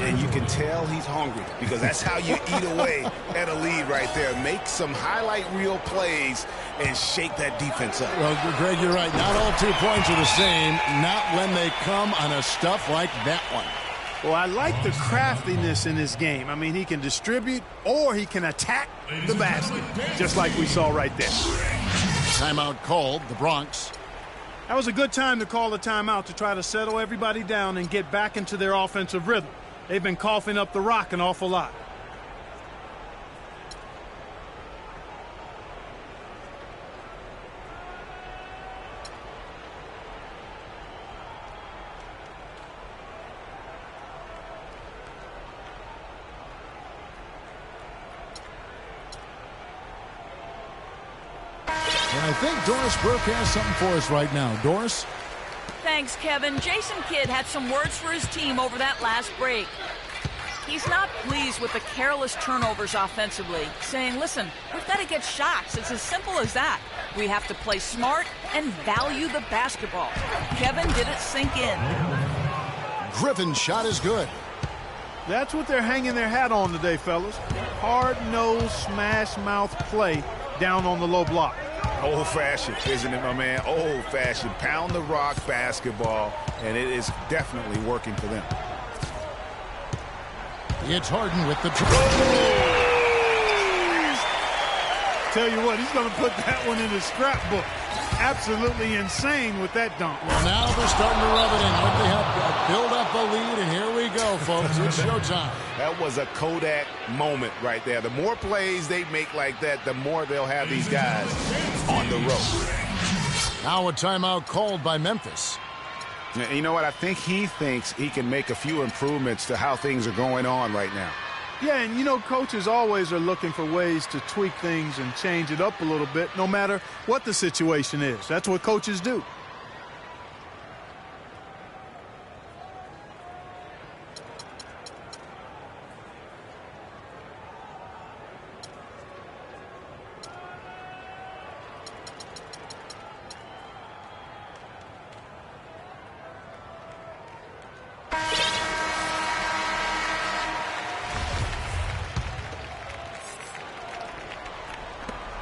And you can tell he's hungry, because that's how you eat away at a lead right there. Make some highlight reel plays and shake that defense up. Well, Greg, you're right. Not all 2 points are the same. Not when they come on a stuff like that one. Well, I like the craftiness in his game. I mean, he can distribute or he can attack the basket, just like we saw right there. Timeout called, the Bronx. That was a good time to call the timeout to try to settle everybody down and get back into their offensive rhythm. They've been coughing up the rock an awful lot. And I think Doris Burke has something for us right now. Doris? Thanks. Thanks, Kevin. Jason Kidd had some words for his team over that last break. He's not pleased with the careless turnovers offensively, saying, listen, we've got to get shots. It's as simple as that. We have to play smart and value the basketball. Kevin did it sink in. Griffin's shot is good. That's what they're hanging their hat on today, fellas. Hard-nosed, smash-mouth play down on the low block. Old-fashioned, isn't it, my man? Old-fashioned. Pound the rock basketball, and it is definitely working for them. It's Harden with the Tell you what, he's going to put that one in his scrapbook. Absolutely insane with that dunk. Well, now they're starting to rub it in. But they have build up a lead, and here we go, folks. It's showtime. That was a Kodak moment right there. The more plays they make like that, the more they'll have these guys on the road. Now a timeout called by Memphis. You know what? I think he thinks he can make a few improvements to how things are going on right now. Yeah, and you know, coaches always are looking for ways to tweak things and change it up a little bit, no matter what the situation is. That's what coaches do.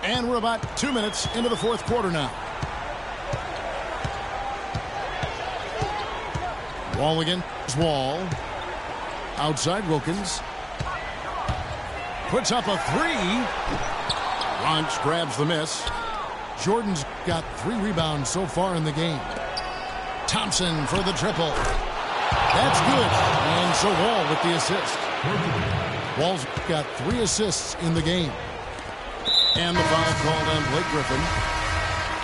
And we're about 2 minutes into the fourth quarter now. Wall against Wall. Outside Wilkins. Puts up a three. Lunch grabs the miss. Jordan's got 3 rebounds so far in the game. Thompson for the triple. That's good. And so Wall with the assist. Wall's got 3 assists in the game. And the foul called on Blake Griffin.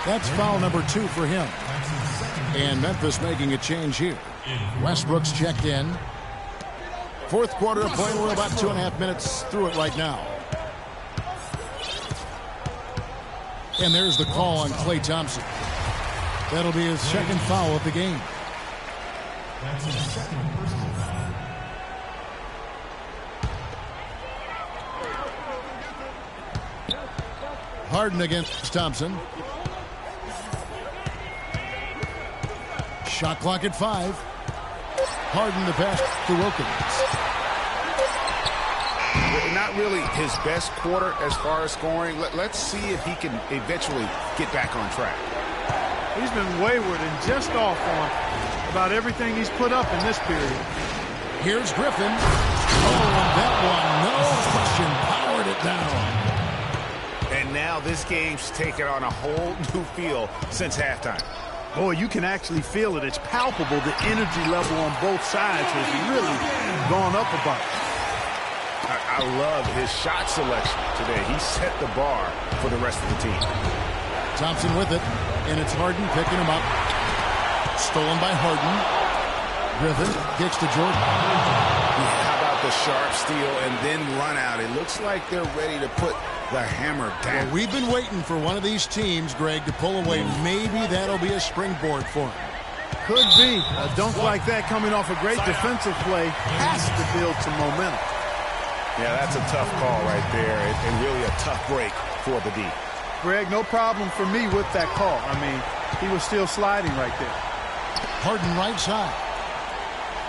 That's foul number 2 for him. And Memphis making a change here. Westbrook's checked in. Fourth quarter of play. We're about 2.5 minutes through it right now. And there's the call on Klay Thompson. That'll be his second foul of the game. That's his second personal foul. Harden against Thompson. Shot clock at 5. Harden the pass to Wilkins. Not really his best quarter as far as scoring. Let's see if he can eventually get back on track. He's been wayward and just off on about everything he's put up in this period. Here's Griffin. Oh, and that one, no question, powered it down. And now this game's taken on a whole new feel since halftime. Boy, you can actually feel it. It's palpable. The energy level on both sides has really gone up a bunch. I love his shot selection today. He set the bar for the rest of the team. Thompson with it, and it's Harden picking him up. Stolen by Harden. Griffin kicks to Jordan. How about the sharp steal and then run out? It looks like they're ready to put the hammer down. Well, we've been waiting for one of these teams, Greg, to pull away. Maybe that'll be a springboard for him. Could be. A dunk like that coming off a great defensive play has to build some momentum. Yeah, that's a tough call right there, and really a tough break for the D. Greg, no problem for me with that call. I mean, he was still sliding right there. Harden right side.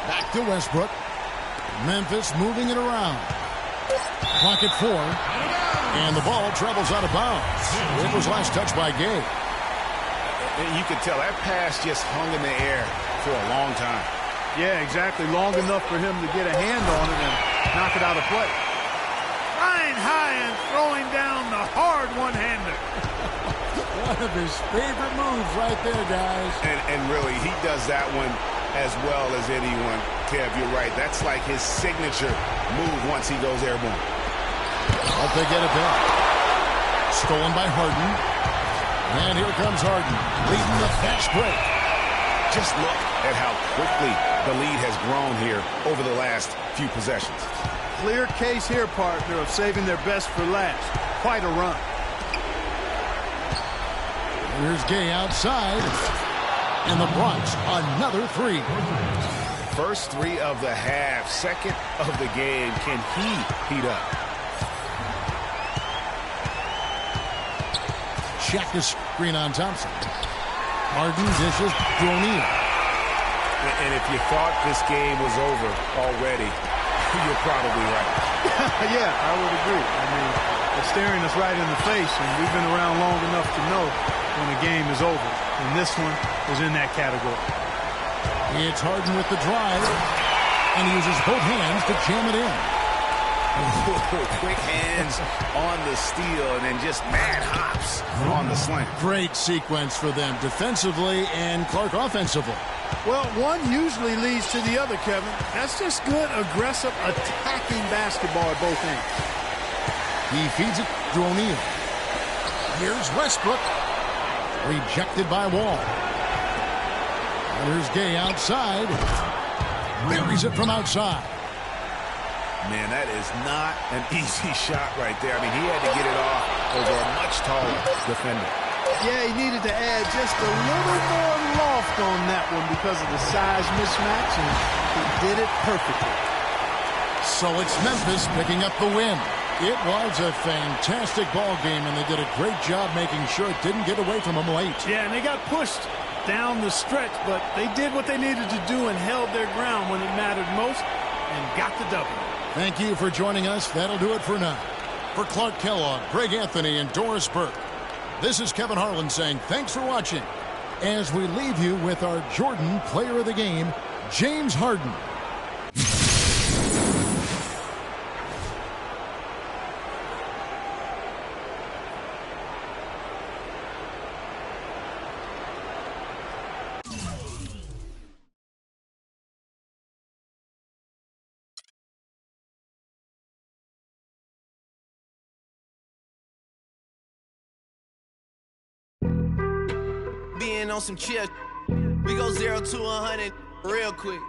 Back to Westbrook. Memphis moving it around. Clock at 4. And the ball travels out of bounds. It was last touched by Gay. And you could tell that pass just hung in the air for a long time. Yeah, exactly. Long enough for him to get a hand on it and knock it out of play. Flying high and throwing down the hard one-hander. One of his favorite moves right there, guys. And really, he does that one as well as anyone. Kev, you're right. That's like his signature move once he goes airborne. Hope they get it back. Stolen by Harden. And here comes Harden, leading the fast break. Just look at how quickly the lead has grown here over the last few possessions. Clear case here, partner, of saving their best for last. Quite a run. Here's Gay outside. And the Bronx, another three. First three of the half, second of the game. Can he heat up? Check the screen on Thompson. Harden dishes to O'Neal. And if you thought this game was over already, you're probably right. Yeah, I would agree. I mean, it's staring us right in the face, and we've been around long enough to know when a game is over. And this one is in that category. It's Harden with the drive, and he uses both hands to jam it in. Quick hands on the steal, and then just mad hops on the slam. Great sequence for them defensively and Clark offensively. Well, one usually leads to the other, Kevin. That's just good, aggressive, attacking basketball at both ends. He feeds it to O'Neal. Here's Westbrook. Rejected by Wall. And here's Gay outside. Buries it from outside. Man, that is not an easy shot right there. I mean, he had to get it off over a much taller defender. Yeah, he needed to add just a little more loft on that one because of the size mismatch, and he did it perfectly. So it's Memphis picking up the win. It was a fantastic ball game, and they did a great job making sure it didn't get away from them late. Yeah, and they got pushed down the stretch, but they did what they needed to do and held their ground when it mattered most and got the W. Thank you for joining us. That'll do it for now. For Clark Kellogg, Greg Anthony, and Doris Burke, this is Kevin Harlan saying thanks for watching as we leave you with our Jordan Player of the Game, James Harden. Being on some chill, we go 0 to 100 real quick.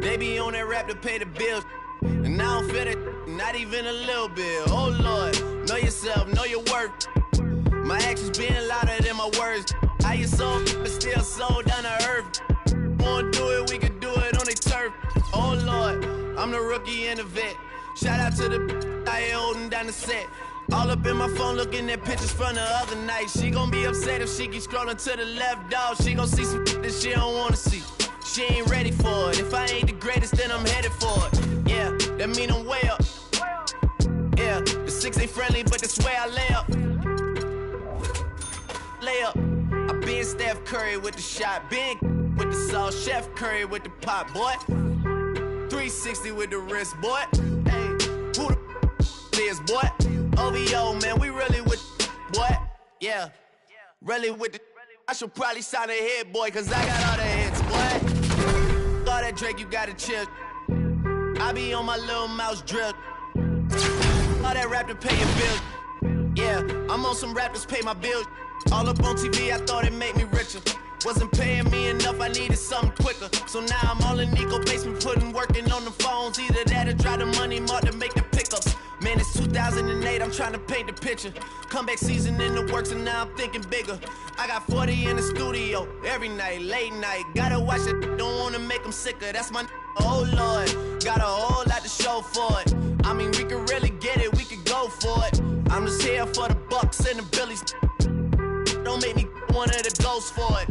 They be on that rap to pay the bills, and I don't feel it, not even a little bit. Oh Lord, know yourself, know your worth. My actions being louder than my words. How you so, but still so down to earth. Wanna do it, we can do it on the turf. Oh Lord, I'm the rookie and the vet. Shout out to the I ain't holding down the set. All up in my phone looking at pictures from the other night. She gon' be upset if she keeps scrolling to the left, dog. She gon' see some that she don't wanna see. She ain't ready for it. If I ain't the greatest, then I'm headed for it. Yeah, that mean I'm way up. Yeah, the 6 ain't friendly, but that's where I lay up. Lay up. I been Steph Curry with the shot. Been with the sauce. Chef Curry with the pop, boy. 360 with the wrist, boy. Hey, who the is, boy? OVO, man, we really with boy. Yeah, really with the. I should probably sign a hit, boy, cause I got all the hits, boy. All that Drake, you gotta chill. I be on my little mouse drill. All that rap to pay your bills. Yeah, I'm on some rappers pay my bills. All up on TV, I thought it made me richer. Wasn't paying me enough, I needed something quicker. So now I'm all in Nico basement, working on the phones. Either that or try the money mark to make the pickups. Man, it's 2008, I'm trying to paint the picture. Comeback season in the works, and now I'm thinking bigger. I got 40 in the studio, every night, late night. Gotta watch it, don't wanna make them sicker. That's my oh Lord, got a whole lot to show for it. I mean, we could really get it, we could go for it. I'm just here for the Bucks and the Billies. Don't make me one of the ghosts for it.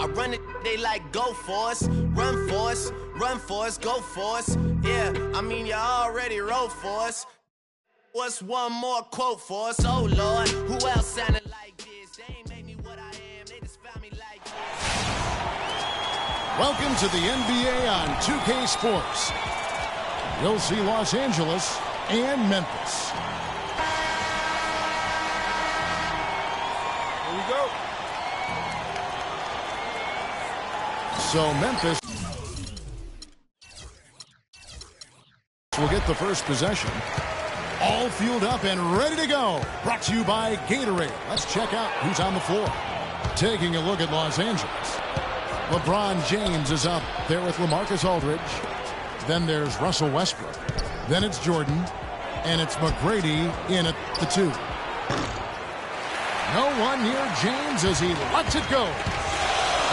I run it, they like go for us, run for us, run for us, go for us. Yeah, I mean you already wrote for us. What's one more quote for us? Oh Lord, who else sounded like this? They ain't made me what I am, they just found me like this. Welcome to the NBA on 2K Sports. You'll see Los Angeles and Memphis. Here we go. So Memphis will get the first possession. All fueled up and ready to go. Brought to you by Gatorade. Let's check out who's on the floor. Taking a look at Los Angeles. LeBron James is up there with LaMarcus Aldridge. Then there's Russell Westbrook. Then it's Jordan. And it's McGrady in at the 2. No one near James as he lets it go.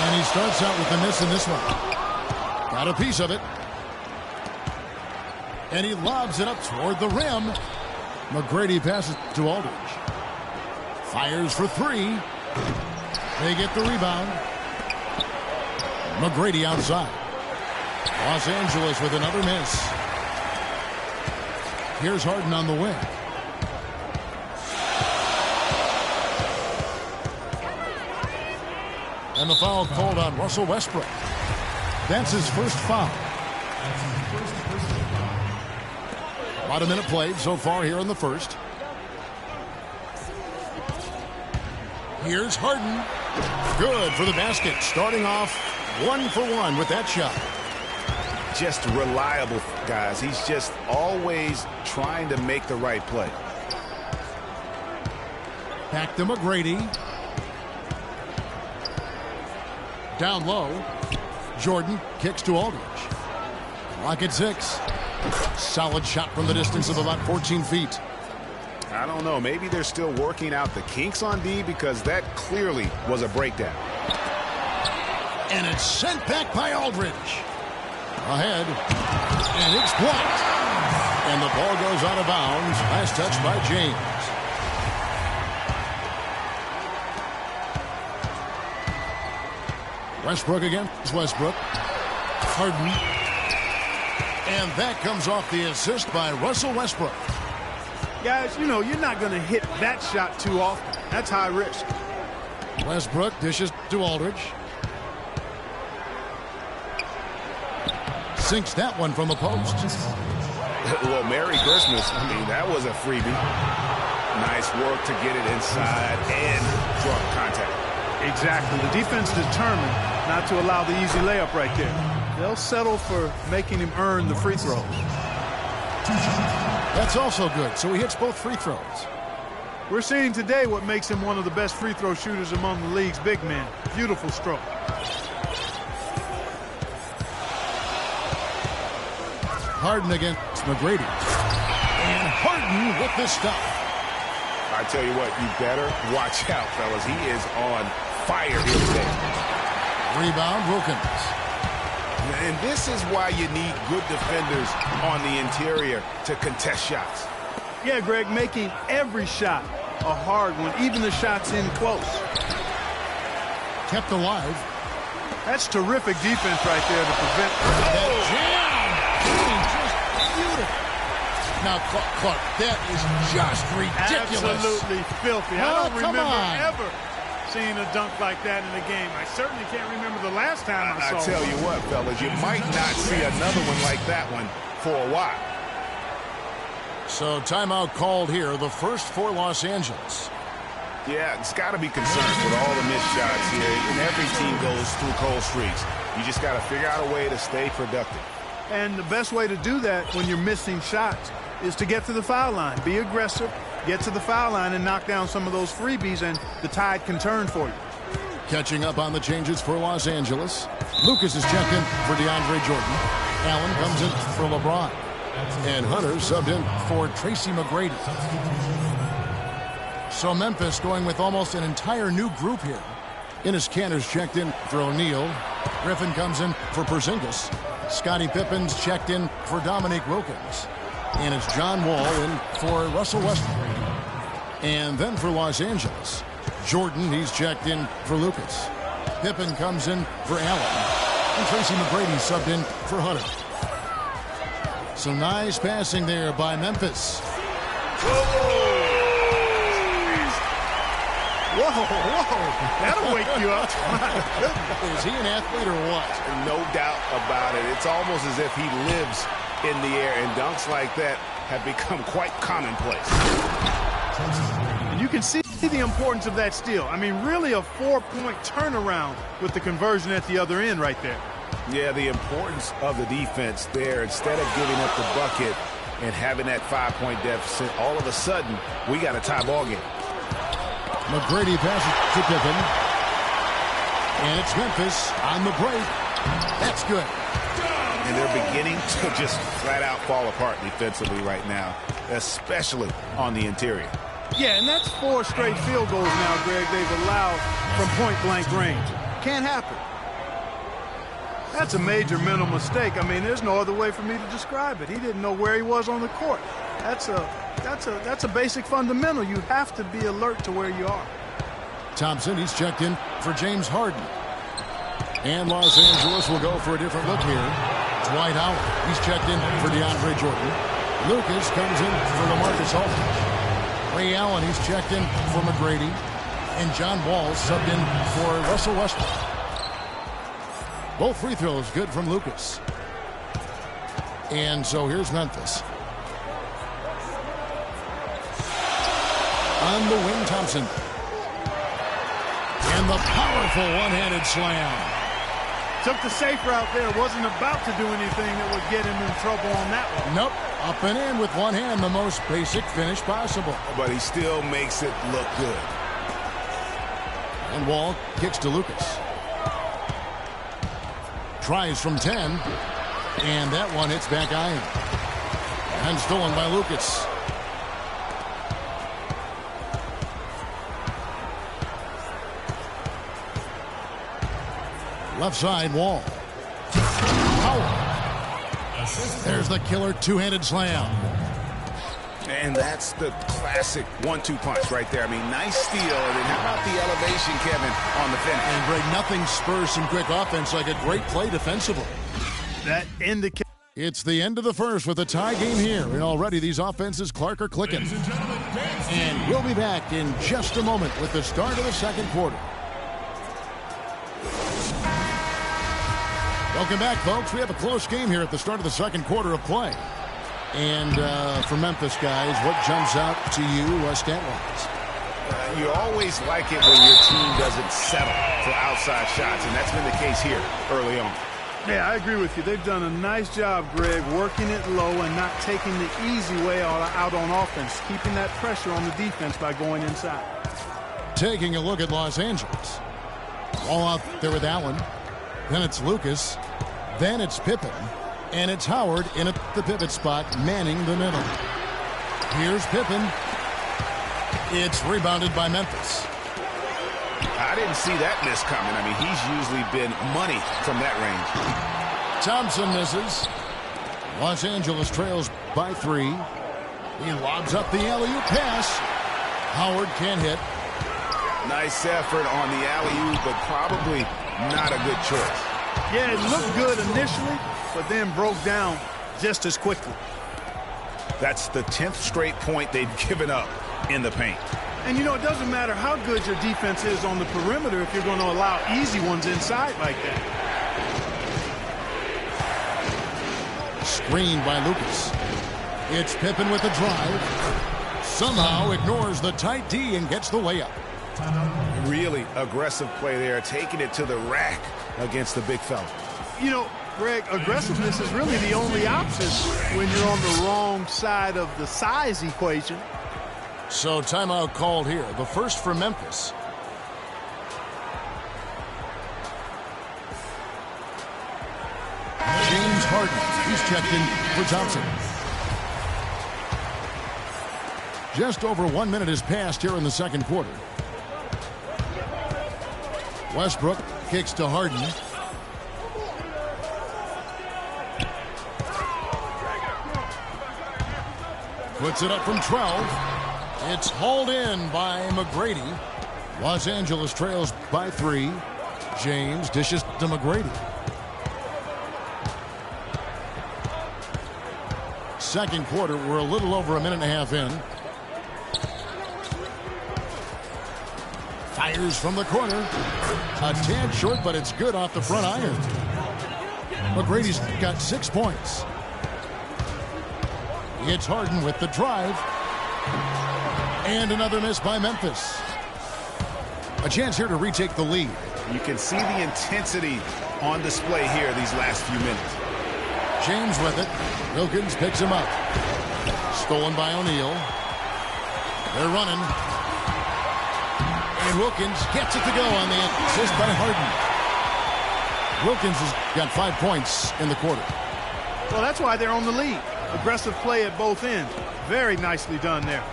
And he starts out with a miss in this one. Got a piece of it. And he lobs it up toward the rim. McGrady passes to Aldridge. Fires for three. They get the rebound. McGrady outside. Los Angeles with another miss. Here's Harden on the wing. And the foul called on Russell Westbrook. That's his first foul. About a minute played so far here in the first. Here's Harden. Good for the basket. Starting off 1 for 1 with that shot. Just reliable, guys. He's just always trying to make the right play. Back to McGrady. Down low. Jordan kicks to Aldridge. Clock at 6. Solid shot from the distance of about 14 feet. I don't know. Maybe they're still working out the kinks on D because that clearly was a breakdown. And it's sent back by Aldridge. Ahead. And it's blocked. And the ball goes out of bounds. Last touch by James. Westbrook against Westbrook. Harden. And that comes off the assist by Russell Westbrook. Guys, you know, you're not going to hit that shot too often. That's high risk. Westbrook dishes to Aldridge. Sinks that one from the post. Well, Merry Christmas. I mean, that was a freebie. Nice work to get it inside and draw contact. Exactly. The defense determined not to allow the easy layup right there. They'll settle for making him earn the free throws. That's also good. So he hits both free throws. We're seeing today what makes him one of the best free throw shooters among the league's big men. Beautiful stroke. Harden against McGrady. And Harden with the stop. I tell you what, you better watch out, fellas. He is on fire here today. Rebound, Wilkins. And this is why you need good defenders on the interior to contest shots. Yeah, Greg, making every shot a hard one, even the shots in close. Kept alive. That's terrific defense right there to prevent that jam. Just beautiful. Now, Clark, that is just ridiculous. Absolutely filthy. I don't remember ever seeing a dunk like that in a game. I certainly can't remember the last time I saw it. I tell you what, fellas, you might not see another one like that one for a while. So timeout called here, the first for Los Angeles. Yeah, it's got to be concerned with all the missed shots here. And every team goes through cold streaks. You just got to figure out a way to stay productive. And the best way to do that when you're missing shots is to get to the foul line. Be aggressive, get to the foul line, and knock down some of those freebies, and the tide can turn for you. Catching up on the changes for Los Angeles. Lucas is checked in for DeAndre Jordan. Allen comes in for LeBron. And Hunter subbed in for Tracy McGrady. So Memphis going with almost an entire new group here. Enes Kanter's checked in for O'Neal. Griffin comes in for Porzingis. Scottie Pippen's checked in for Dominique Wilkins. And it's John Wall in for Russell Westbrook. And then for Los Angeles, Jordan, he's checked in for Lucas. Pippen comes in for Allen. And Tracy McGrady subbed in for Hunter. So nice passing there by Memphis. Whoa. That'll wake you up. Is he an athlete or what? No doubt about it. It's almost as if he lives in the air, and dunks like that have become quite commonplace. And you can see the importance of that steal. I mean, really a 4-point turnaround with the conversion at the other end right there. Yeah, the importance of the defense there. Instead of giving up the bucket and having that 5-point deficit, all of a sudden, we got a tie ball game. McGrady passes to Pippen. And it's Memphis on the break. That's good. And they're beginning to just flat out fall apart defensively right now, especially on the interior. Yeah, and that's 4 straight field goals now, Greg, they've allowed from point-blank range. Can't happen. That's a major mental mistake. I mean, there's no other way for me to describe it. He didn't know where he was on the court. That's a basic fundamental. You have to be alert to where you are. Thompson, he's checked in for James Harden. And Los Angeles will go for a different look here. Dwight Howard, he's checked in for DeAndre Jordan. Lucas comes in for LaMarcus Aldridge. Ray Allen, he's checked in for McGrady. And John Wall subbed in for Russell Westbrook. Both free throws good from Lucas. And so here's Memphis. On the wing, Thompson. And the powerful one-handed slam. Took the safe route there. Wasn't about to do anything that would get him in trouble on that one. Nope. Up and in with one hand, the most basic finish possible. But he still makes it look good. And Wall kicks to Lucas. Tries from 10. And that one hits back iron. And stolen by Lucas. Left side, Wall. Howard. There's the killer two-handed slam. And that's the classic 1-2 punch right there. I mean, nice steal. And then how about the elevation, Kevin, on the finish? And Greg, nothing spurs some quick offense like a great play defensively. That indicates. It's the end of the first with a tie game here. And already these offenses, Clark, are clicking. And we'll be back in just a moment with the start of the second quarter. Welcome back, folks. We have a close game here at the start of the second quarter of play. And for Memphis, guys, what jumps out to you stat-wise? You always like it when your team doesn't settle for outside shots, and that's been the case here early on. Yeah, I agree with you. They've done a nice job, Greg, working it low and not taking the easy way out on offense, keeping that pressure on the defense by going inside. Taking a look at Los Angeles. All out there with Allen. Then it's Lucas. Then it's Pippen. And it's Howard in at the pivot spot, manning the middle. Here's Pippen. It's rebounded by Memphis. I didn't see that miss coming. I mean, he's usually been money from that range. Thompson misses. Los Angeles trails by 3. He lobs up the alley-oop pass. Howard can't hit. Nice effort on the alley-oop, but probably not a good choice. Yeah, it looked good initially, but then broke down just as quickly. That's the 10th straight point they've given up in the paint. And, you know, it doesn't matter how good your defense is on the perimeter if you're going to allow easy ones inside like that. Screened by Lucas. It's Pippen with the drive. Somehow ignores the tight D and gets the layup. Really aggressive play there, taking it to the rack against the big fella. You know, Greg, aggressiveness is really the only option when you're on the wrong side of the size equation. So timeout called here. The first for Memphis. James Harden. He's checked in for Thompson. Just over 1 minute has passed here in the second quarter. Westbrook kicks to Harden. Puts it up from 12. It's hauled in by McGrady. Los Angeles trails by 3. James dishes to McGrady. Second quarter, we're a little over a minute and a half in. Fires from the corner. A tad short, but it's good off the front iron. McGrady's got 6 points. It's Harden with the drive. And another miss by Memphis. A chance here to retake the lead. You can see the intensity on display here these last few minutes. James with it. Wilkins picks him up. Stolen by O'Neal. They're running. And Wilkins gets it to go on the assist by Harden. Wilkins has got 5 points in the quarter. Well, that's why they're on the lead. Aggressive play at both ends. Very nicely done there.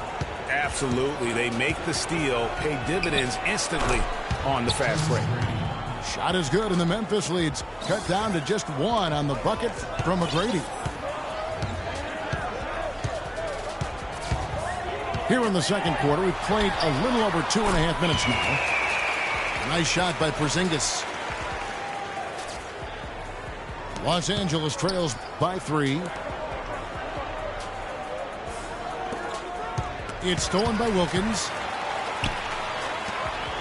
Absolutely. They make the steal, pay dividends instantly on the fast break. Shot is good, and the Memphis leads cut down to just one on the bucket from McGrady. Here in the second quarter, we've played a little over 2.5 minutes now. Nice shot by Porzingis. Los Angeles trails by 3. It's stolen by Wilkins.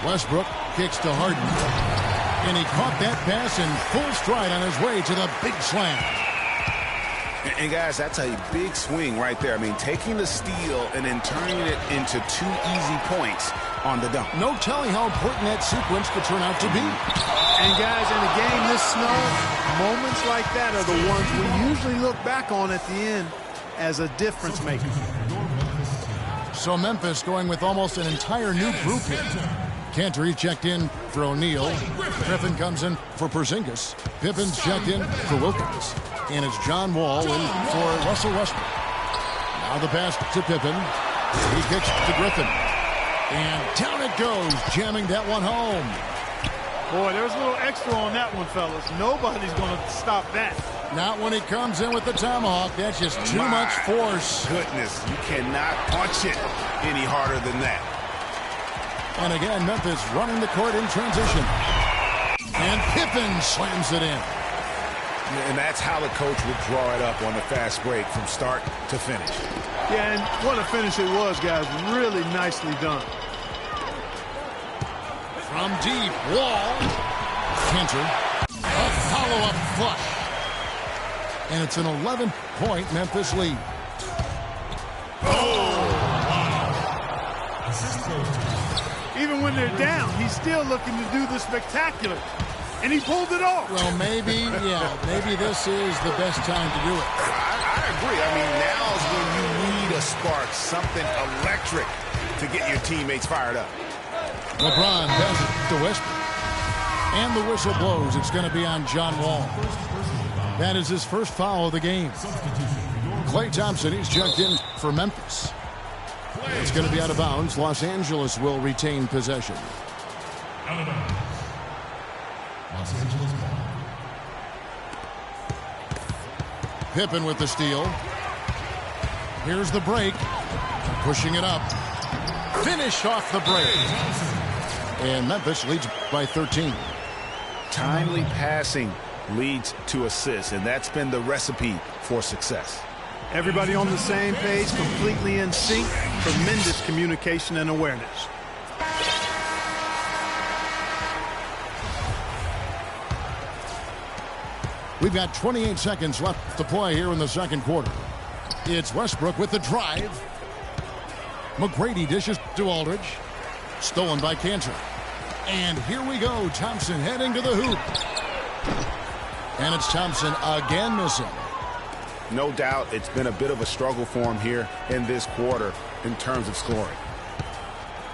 Westbrook kicks to Harden. And he caught that pass in full stride on his way to the big slam. And guys, that's a big swing right there. I mean, taking the steal and then turning it into 2 easy points on the dunk. No telling how important that sequence could turn out to be. And guys, in a game this snow, moments like that are the ones we usually look back on at the end as a difference maker. So Memphis going with almost an entire new group here. Cantor checked in for O'Neal. Griffin comes in for Porzingis. Pippen's checked in for Wilkins. And it's John Wall in for Russell Westbrook. Now the pass to Pippen. He kicks to Griffin. And down it goes, jamming that one home. Boy, there's a little extra on that one, fellas. Nobody's going to stop that. Not when he comes in with the tomahawk. That's just too much force. Goodness, you cannot punch it any harder than that. And again, Memphis running the court in transition. And Pippen slams it in. And that's how the coach would draw it up on the fast break from start to finish. Yeah, and what a finish it was, guys. Really nicely done. From deep, Wall. Cantor. A follow-up flush. And it's an 11-point Memphis lead. Even when they're down, he's still looking to do the spectacular. And he pulled it off. Well, maybe this is the best time to do it. I agree. I mean, now's when you need a spark, something electric to get your teammates fired up. LeBron passes to Westbrook. And the whistle blows. It's going to be on John Wall. That is his first foul of the game. Klay Thompson, he's checked in for Memphis. It's going to be out of bounds. Los Angeles will retain possession. Out of bounds. Los Angeles ball. Pippen with the steal. Here's the break. Pushing it up. Finish off the break. And Memphis leads by 13. Timely passing leads to assists, and that's been the recipe for success. Everybody on the same page, completely in sync. Tremendous communication and awareness. We've got 28 seconds left to play here in the second quarter. It's Westbrook with the drive. McGrady dishes to Aldridge. Stolen by Cantor. And here we go. Thompson heading to the hoop. And it's Thompson again missing. No doubt it's been a bit of a struggle for him here in this quarter in terms of scoring.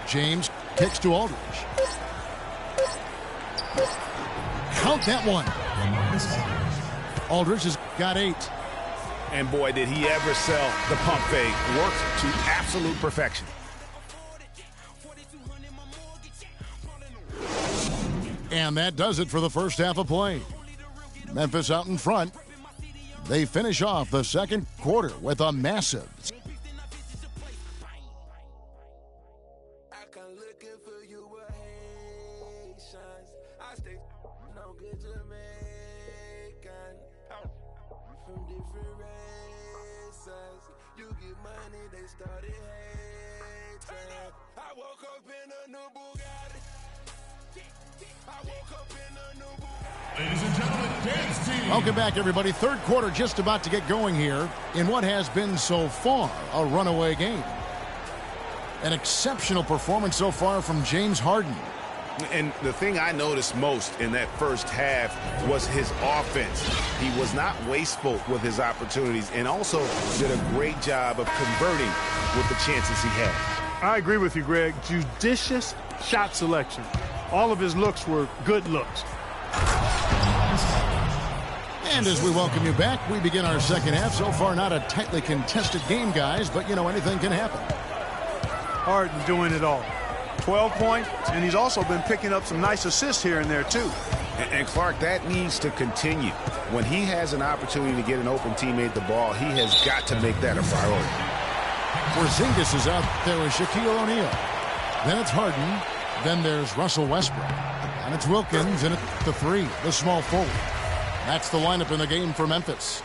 James kicks to Aldridge. Count that one. Aldridge has got 8. And boy, did he ever sell the pump fake. Worked to absolute perfection. And that does it for the first half of play. Memphis out in front. They finish off the second quarter with a massive. Ladies and gentlemen, dance team. Welcome back, everybody. Third quarter just about to get going here in what has been so far a runaway game. An exceptional performance so far from James Harden. And the thing I noticed most in that first half was his offense. He was not wasteful with his opportunities and also did a great job of converting with the chances he had. I agree with you, Greg. Judicious shot selection. All of his looks were good looks. And as we welcome you back, we begin our second half. So far, not a tightly contested game, guys, but, you know, anything can happen. Harden doing it all. 12 points, and he's also been picking up some nice assists here and there, too. And Clark, that needs to continue. When he has an opportunity to get an open teammate the ball, he has got to make that a priority. Porzingis is out there with Shaquille O'Neal. Then it's Harden. Then there's Russell Westbrook. And it's Wilkins in at the 3, the small forward. That's the lineup in the game for Memphis.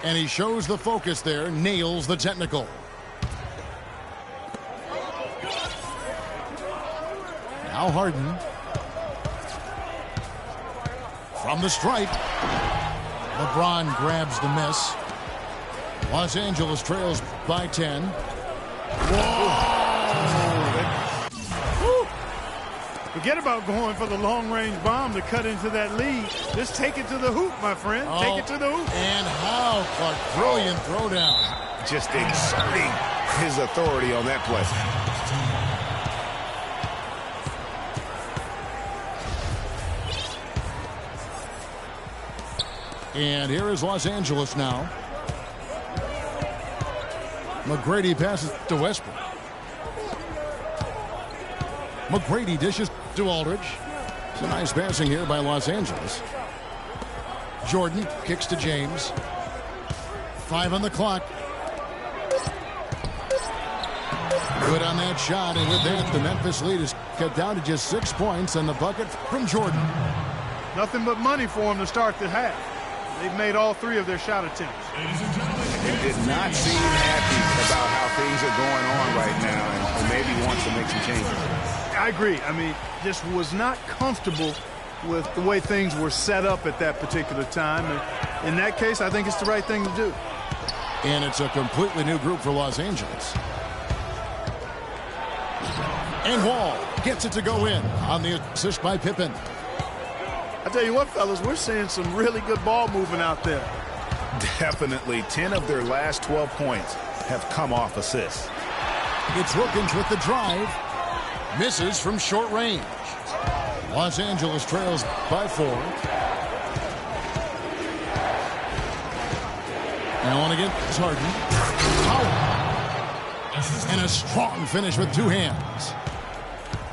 And he shows the focus there, nails the technical. Now Harden. From the stripe. LeBron grabs the miss. Los Angeles trails by 10. Whoa! Forget about going for the long-range bomb to cut into that lead. Just take it to the hoop, my friend. Take it to the hoop. And how Clark, brilliant throwdown. Just exerting his authority on that play. And here is Los Angeles now. McGrady passes to Westbrook. McGrady dishes to Aldridge. It's a nice passing here by Los Angeles. Jordan kicks to James. 5 on the clock. Good on that shot, and with that, the Memphis lead is cut down to just 6 points, and the bucket from Jordan. Nothing but money for him to start the half. They've made all 3 of their shot attempts. He did not seem happy about how things are going on right now, and maybe wants to make some changes. I agree. I mean, just was not comfortable with the way things were set up at that particular time. And in that case, I think it's the right thing to do. And it's a completely new group for Los Angeles. And Wall gets it to go in on the assist by Pippen. I tell you what, fellas, we're seeing some really good ball movement out there. Definitely. 10 of their last 12 points have come off assists. It's Wilkins with the drive. Misses from short range. Los Angeles trails by 4. Allen against Harden. Howard. And a strong finish with 2 hands.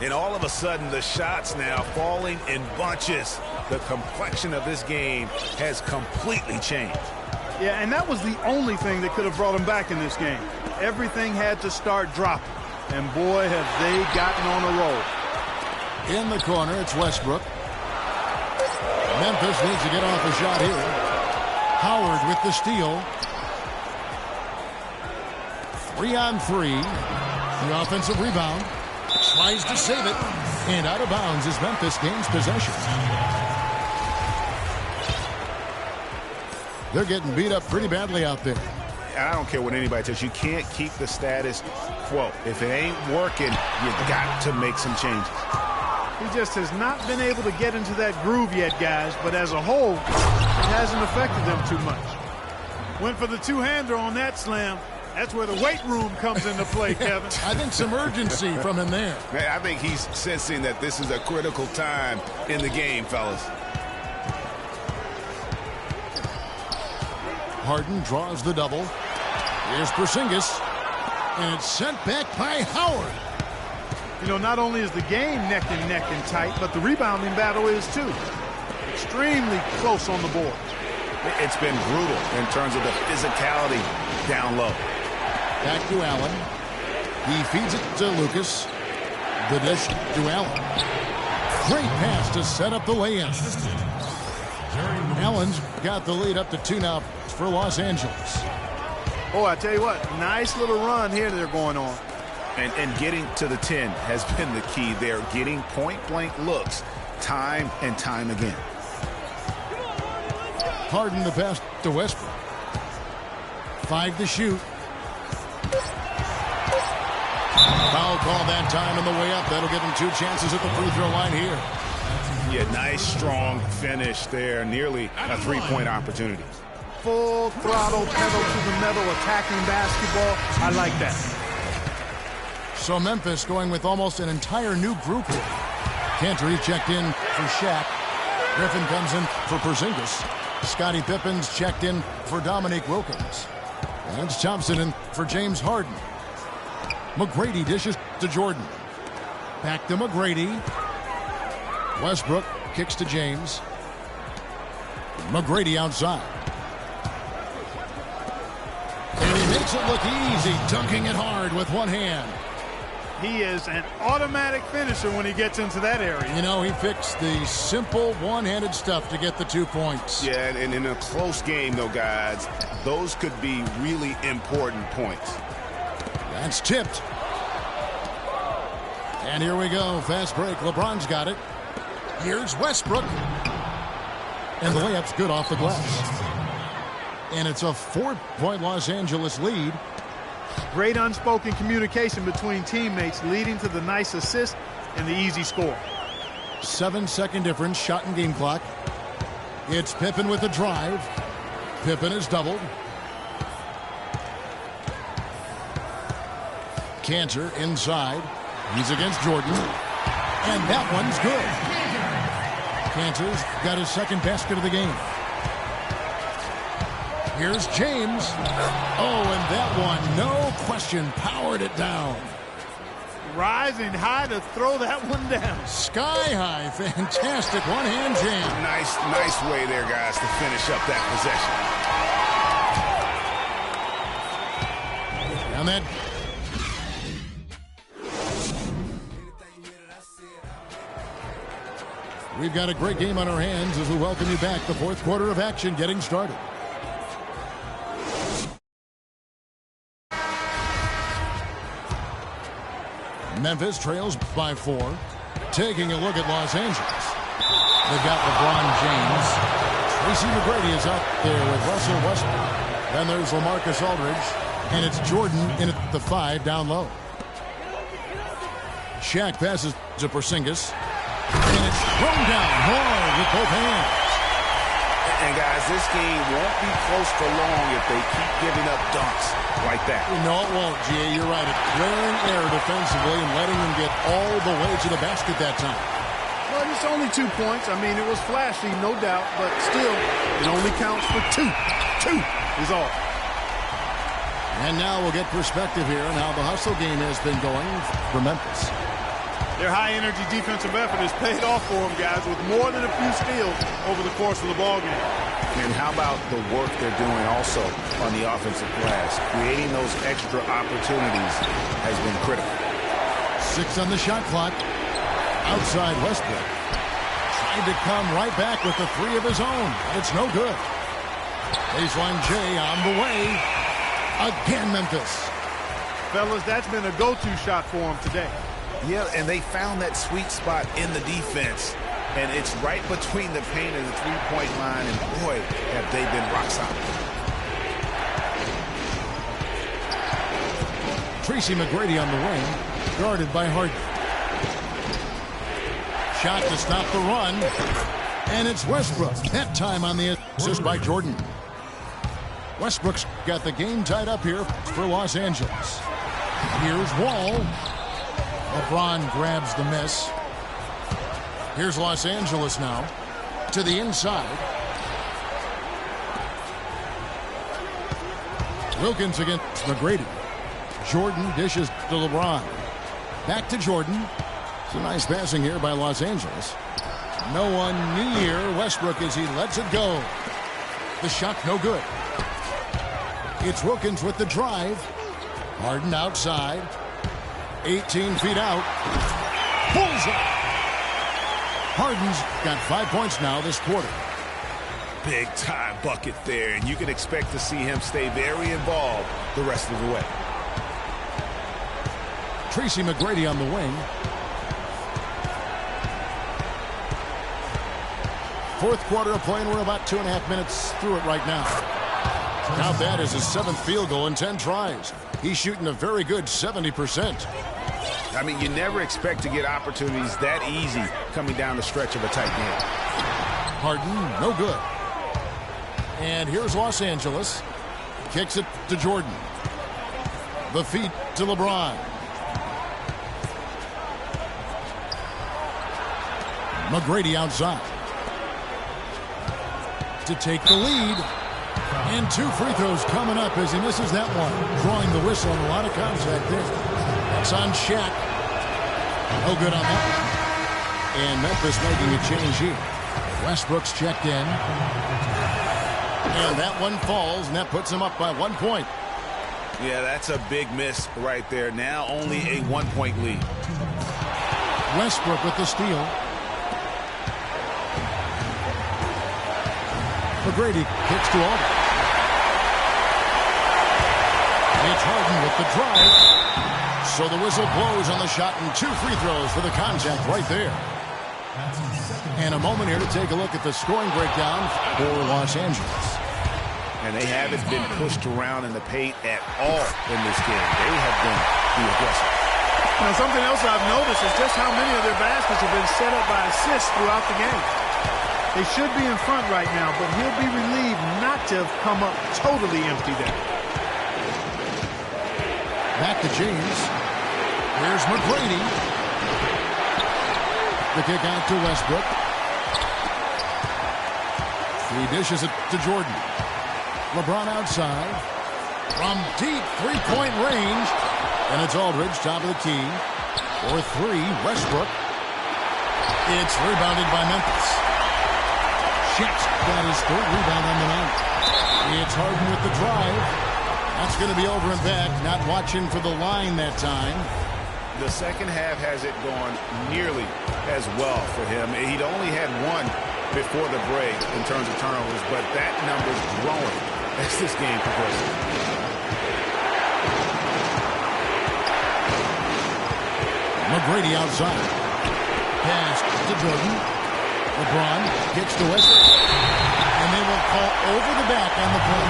And all of a sudden, the shots now falling in bunches. The complexion of this game has completely changed. Yeah, and that was the only thing that could have brought him back in this game. Everything had to start dropping. And boy, have they gotten on a roll. In the corner, it's Westbrook. Memphis needs to get off a shot here. Howard with the steal. 3 on 3. The offensive rebound. Tries to save it. And out of bounds as Memphis gains possession. They're getting beat up pretty badly out there. I don't care what anybody says. You can't keep the status quo. If it ain't working, you got to make some changes. He just has not been able to get into that groove yet, guys. But as a whole, it hasn't affected them too much. Went for the 2-hander on that slam. That's where the weight room comes into play, Kevin. I think some urgency from him there. I think he's sensing that this is a critical time in the game, fellas. Harden draws the double. Here's Porzingis. And it's sent back by Howard. You know, not only is the game neck and tight, but the rebounding battle is too. Extremely close on the board. It's been brutal in terms of the physicality down low. Back to Allen. He feeds it to Lucas. The dish to Allen. Great pass to set up the lay-in. Allen's got the lead up to 2 now for Los Angeles. Oh, I tell you what, nice little run here they're going on. And getting to the 10 has been the key there. Getting point-blank looks time and time again. Harden the pass to Westbrook. 5 to shoot. Foul call that time on the way up. That'll give him 2 chances at the free throw line here. Yeah, nice, strong finish there. Nearly a 3-point opportunity. Full throttle, pedal to the metal, attacking basketball. I like that. So Memphis going with almost an entire new group here. Cantor checked in for Shaq. Griffin comes in for Porzingis. Scottie Pippen's checked in for Dominique Wilkins. And it's Thompson in for James Harden. McGrady dishes to Jordan. Back to McGrady. Westbrook Kicks to James. McGrady outside. And he makes it look easy, dunking it hard with one hand. He is an automatic finisher when he gets into that area. You know, he fixed the simple one-handed stuff to get the 2 points. Yeah, and in a close game, though, guys, those could be really important points. That's tipped. And here we go. Fast break. LeBron's got it. Here's Westbrook. And the layup's good off the glass. And it's a 4-point Los Angeles lead. Great unspoken communication between teammates leading to the nice assist and the easy score. 7-second difference, shot and game clock. It's Pippen with the drive. Pippen is doubled. Cantor inside. He's against Jordan. And that one's good. Cantor's got his second basket of the game. Here's James. Oh, and that one, no question, powered it down. Rising high to throw that one down. Sky high, fantastic one-hand jam. Nice way there, guys, to finish up that possession. And then we've got a great game on our hands as we welcome you back. The fourth quarter of action getting started. Memphis trails by 4. Taking a look at Los Angeles. They've got LeBron James. Tracy McGrady is out there with Russell Westbrook. Then there's LaMarcus Aldridge. And it's Jordan in at the 5 down low. Shaq passes to Porzingis. And it's thrown down hard with both hands. And guys, this game won't be close for long if they keep giving up dunks like that. No, it won't, G.A. You're right. It's clearing air defensively and letting them get all the way to the basket that time. Well, it's only 2 points. I mean, it was flashy, no doubt, but still, it only counts for 2. 2 is all. And now we'll get perspective here on how the hustle game has been going for Memphis. Their high-energy defensive effort has paid off for them, guys, with more than a few steals over the course of the ballgame. And how about the work they're doing also on the offensive glass? Creating those extra opportunities has been critical. 6 on the shot clock. Outside Westbrook. Tried to come right back with the 3 of his own. But it's no good. Baseline J on the way. Again, Memphis. Fellas, that's been a go-to shot for them today. Yeah, and they found that sweet spot in the defense. And it's right between the paint and the three-point line. And boy, have they been rock solid. Tracy McGrady on the wing, guarded by Harden. Shot to stop the run. And it's Westbrook. That time on the assist by Jordan. Westbrook's got the game tied up here for Los Angeles. Here's Wall. LeBron grabs the miss. Here's Los Angeles now to the inside. Wilkins against McGrady. Jordan dishes to LeBron. Back to Jordan. It's a nice passing here by Los Angeles. No one near Westbrook as he lets it go. The shot no good. It's Wilkins with the drive. Harden outside. 18 feet out. Bullseye. Harden's got 5 points now this quarter. Big time bucket there, and you can expect to see him stay very involved the rest of the way. Tracy McGrady on the wing. Fourth quarter of play, and we're about 2.5 minutes through it right now. Count that as his 7th field goal in 10 tries. He's shooting a very good 70%. I mean, you never expect to get opportunities that easy coming down the stretch of a tight game. Harden, no good. And here's Los Angeles. Kicks it to Jordan. The feed to LeBron. McGrady outside. To take the lead. And 2 free throws coming up as he misses that one. Drawing the whistle and a lot of contact there. That's on Shaq. No good on that one. And Memphis making a change here. Westbrook's checked in. And that one falls, and that puts him up by 1 point. Yeah, that's a big miss right there. Now only a 1-point lead. Westbrook with the steal. McGrady kicks to Aldridge. It's Harden with the drive. So the whistle blows on the shot and 2 free throws for the contact right there. And a moment here to take a look at the scoring breakdown for Los Angeles. And they haven't been pushed around in the paint at all in this game. They have been the aggressor. Now, something else I've noticed is just how many of their baskets have been set up by assists throughout the game. They should be in front right now, but he'll be relieved not to have come up totally empty there. Back to James. Here's McGrady. The kick out to Westbrook. 3 dishes it to Jordan. LeBron outside. From deep 3-point range. And it's Aldridge, top of the key. For 3, Westbrook. It's rebounded by Memphis. Shaq's got his 3rd rebound on the night. It's Harden with the drive. That's going to be over and back. Not watching for the line that time. The second half hasn't gone nearly as well for him. He'd only had 1 before the break in terms of turnovers, but that number's growing as this game progresses. McGrady outside. Pass to Jordan. LeBron gets to Westbrook. And they will call over the back on the play.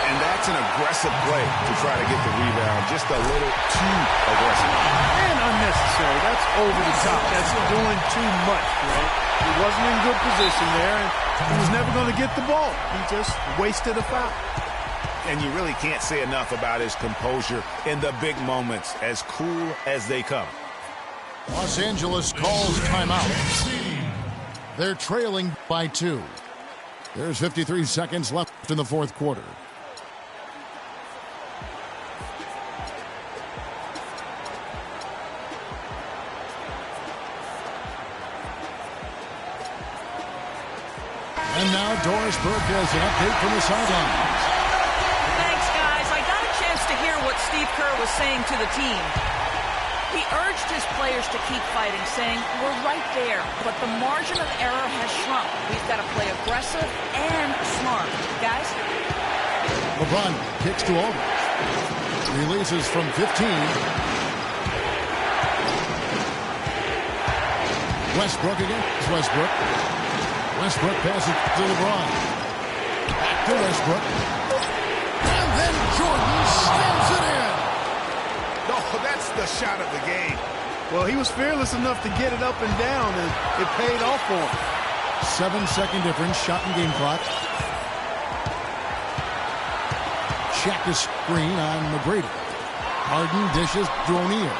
And that's an aggressive play to try to get the rebound. Just a little too aggressive. And unnecessary. That's over the top. That's doing too much, right? He wasn't in good position there, and he was never going to get the ball. He just wasted a foul. And you really can't say enough about his composure in the big moments, as cool as they come. Los Angeles calls timeout. They're trailing by 2. There's 53 seconds left in the 4th quarter. And now Doris Burke has an update from the sidelines. Thanks, guys. I got a chance to hear what Steve Kerr was saying to the team. He urged his players to keep fighting, saying, we're right there, but the margin of error has shrunk. We've got to play aggressive and smart. Guys? LeBron kicks to Aldridge. Releases from 15. Westbrook against Westbrook. Westbrook passes to LeBron. Back to Westbrook. And then Jordan stamps it in. No, that's the shot of the game. Well, he was fearless enough to get it up and down, and it paid off for him. 7-second difference, shot and game clock. Shaq the screen on McGrady. Harden dishes to O'Neal.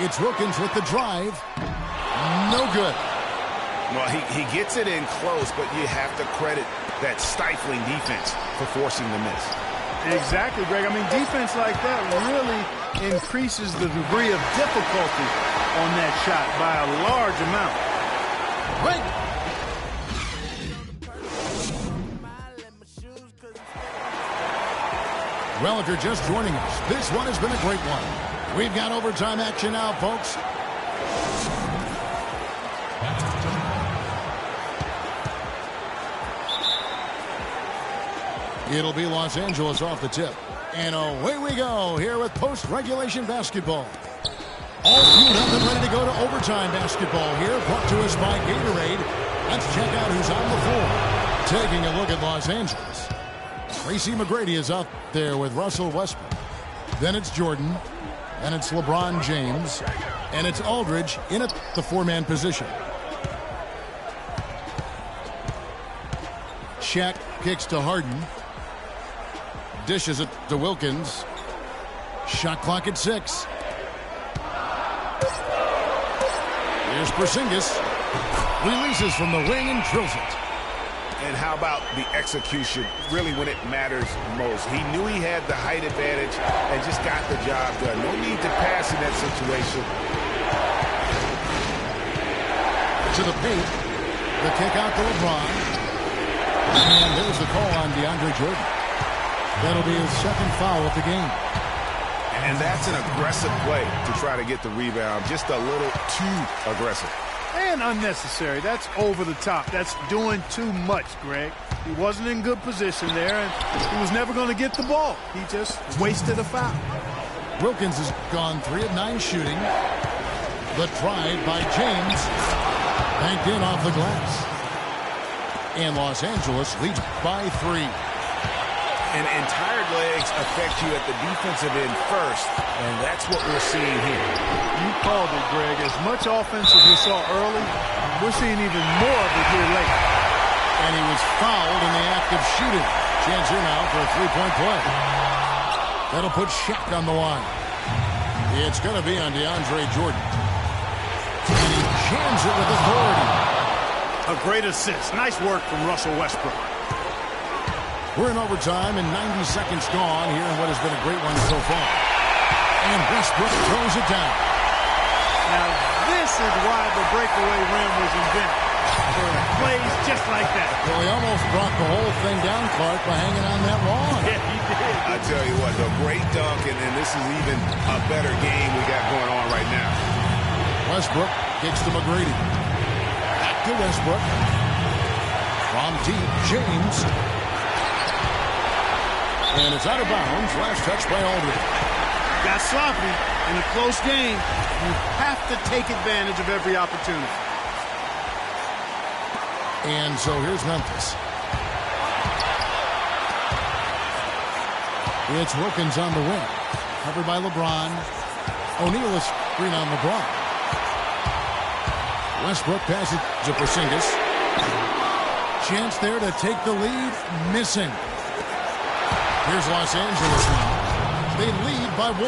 It's Wilkins with the drive. No good. Well, he gets it in close, but you have to credit that stifling defense for forcing the miss. Exactly, Greg. I mean, defense like that really increases the degree of difficulty on that shot by a large amount. Right. Well, if you're just joining us, this one has been a great one. We've got overtime action now, folks. It'll be Los Angeles off the tip. And away we go here with post-regulation basketball. All fueled up and ready to go to overtime basketball here, brought to us by Gatorade. Let's check out who's on the floor. Taking a look at Los Angeles. Tracy McGrady is out there with Russell Westbrook. Then it's Jordan. And it's LeBron James. And it's Aldridge in at the 4-man position. Shaq kicks to Harden. Dishes it to Wilkins. Shot clock at 6. Here's Porzingis. Releases from the wing and drills it. And how about the execution, really when it matters most? He knew he had the height advantage and just got the job done. No need to pass in that situation. to the paint. The kick out to LeBron. And there's the call on DeAndre Jordan. That'll be his second foul of the game. And that's an aggressive play to try to get the rebound. Just a little too aggressive. And unnecessary. That's over the top. That's doing too much, Greg. He wasn't in good position there, and he was never going to get the ball. He just wasted a foul. Wilkins has gone 3 of 9 shooting. The try by James. Banked in off the glass. And Los Angeles leads by 3. And tired legs affect you at the defensive end first, and that's what we're seeing here. You called it, Greg. As much offense as we saw early, we're seeing even more of it here late. And he was fouled in the act of shooting. Chance here now for a 3-point play. That'll put Shaq on the line. It's going to be on DeAndre Jordan. And he jams it with authority. A great assist. Nice work from Russell Westbrook. We're in overtime and 90 seconds gone here in what has been a great one so far. And Westbrook throws it down. Now, this is why the breakaway rim was invented. For plays just like that. Well, he almost brought the whole thing down, Clark, by hanging on that lawn. Yeah, he did. I tell you what, the great dunk, and this is even a better game we got going on right now. Westbrook kicks to McGrady. Back to Westbrook. From deep, James. And it's out of bounds. Last touch by Aldridge. Got sloppy in a close game. You have to take advantage of every opportunity. And so here's Memphis. It's Wilkins on the wing. Covered by LeBron. O'Neal is screen on LeBron. Westbrook passes to Porzingis. Chance there to take the lead. Missing. Here's Los Angeles now. They lead by 1.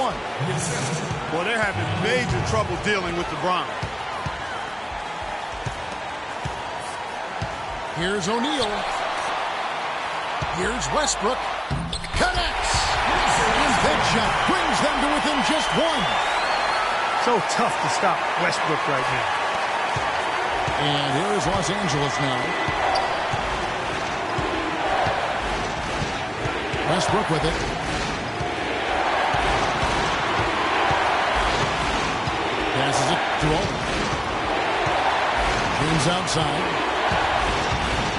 Well, they're having major trouble dealing with LeBron. Here's O'Neal. Here's Westbrook. Connects. And that shot brings them to within just 1. So tough to stop Westbrook right now. And here is Los Angeles now. Westbrook with it. Passes it to Aldridge. James outside.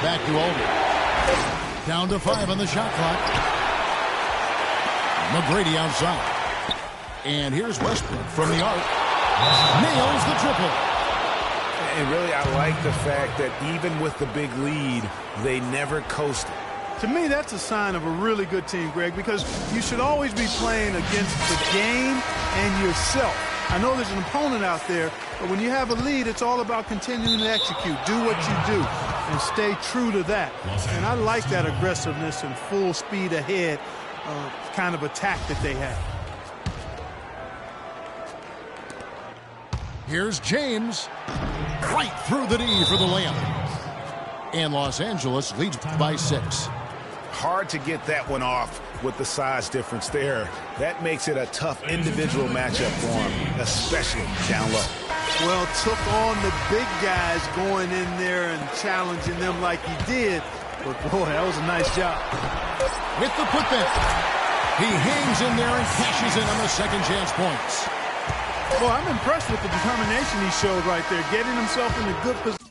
Back to Aldridge. Down to 5 on the shot clock. McGrady outside. And here's Westbrook from the arc. Nails the triple. And really, I like the fact that even with the big lead, they never coasted. To me, that's a sign of a really good team, Greg, because you should always be playing against the game and yourself. I know there's an opponent out there, but when you have a lead, it's all about continuing to execute. Do what you do and stay true to that. And I like that aggressiveness and full speed ahead kind of attack that they have. Here's James. Right through the D for the layup. And Los Angeles leads by 6. Hard to get that one off with the size difference there. That makes it a tough individual matchup for him, especially down low. Well, took on the big guys going in there and challenging them like he did. But, boy, that was a nice job. With the putback, he hangs in there and cashes in on the second chance points. Well, I'm impressed with the determination he showed right there, getting himself in a good position.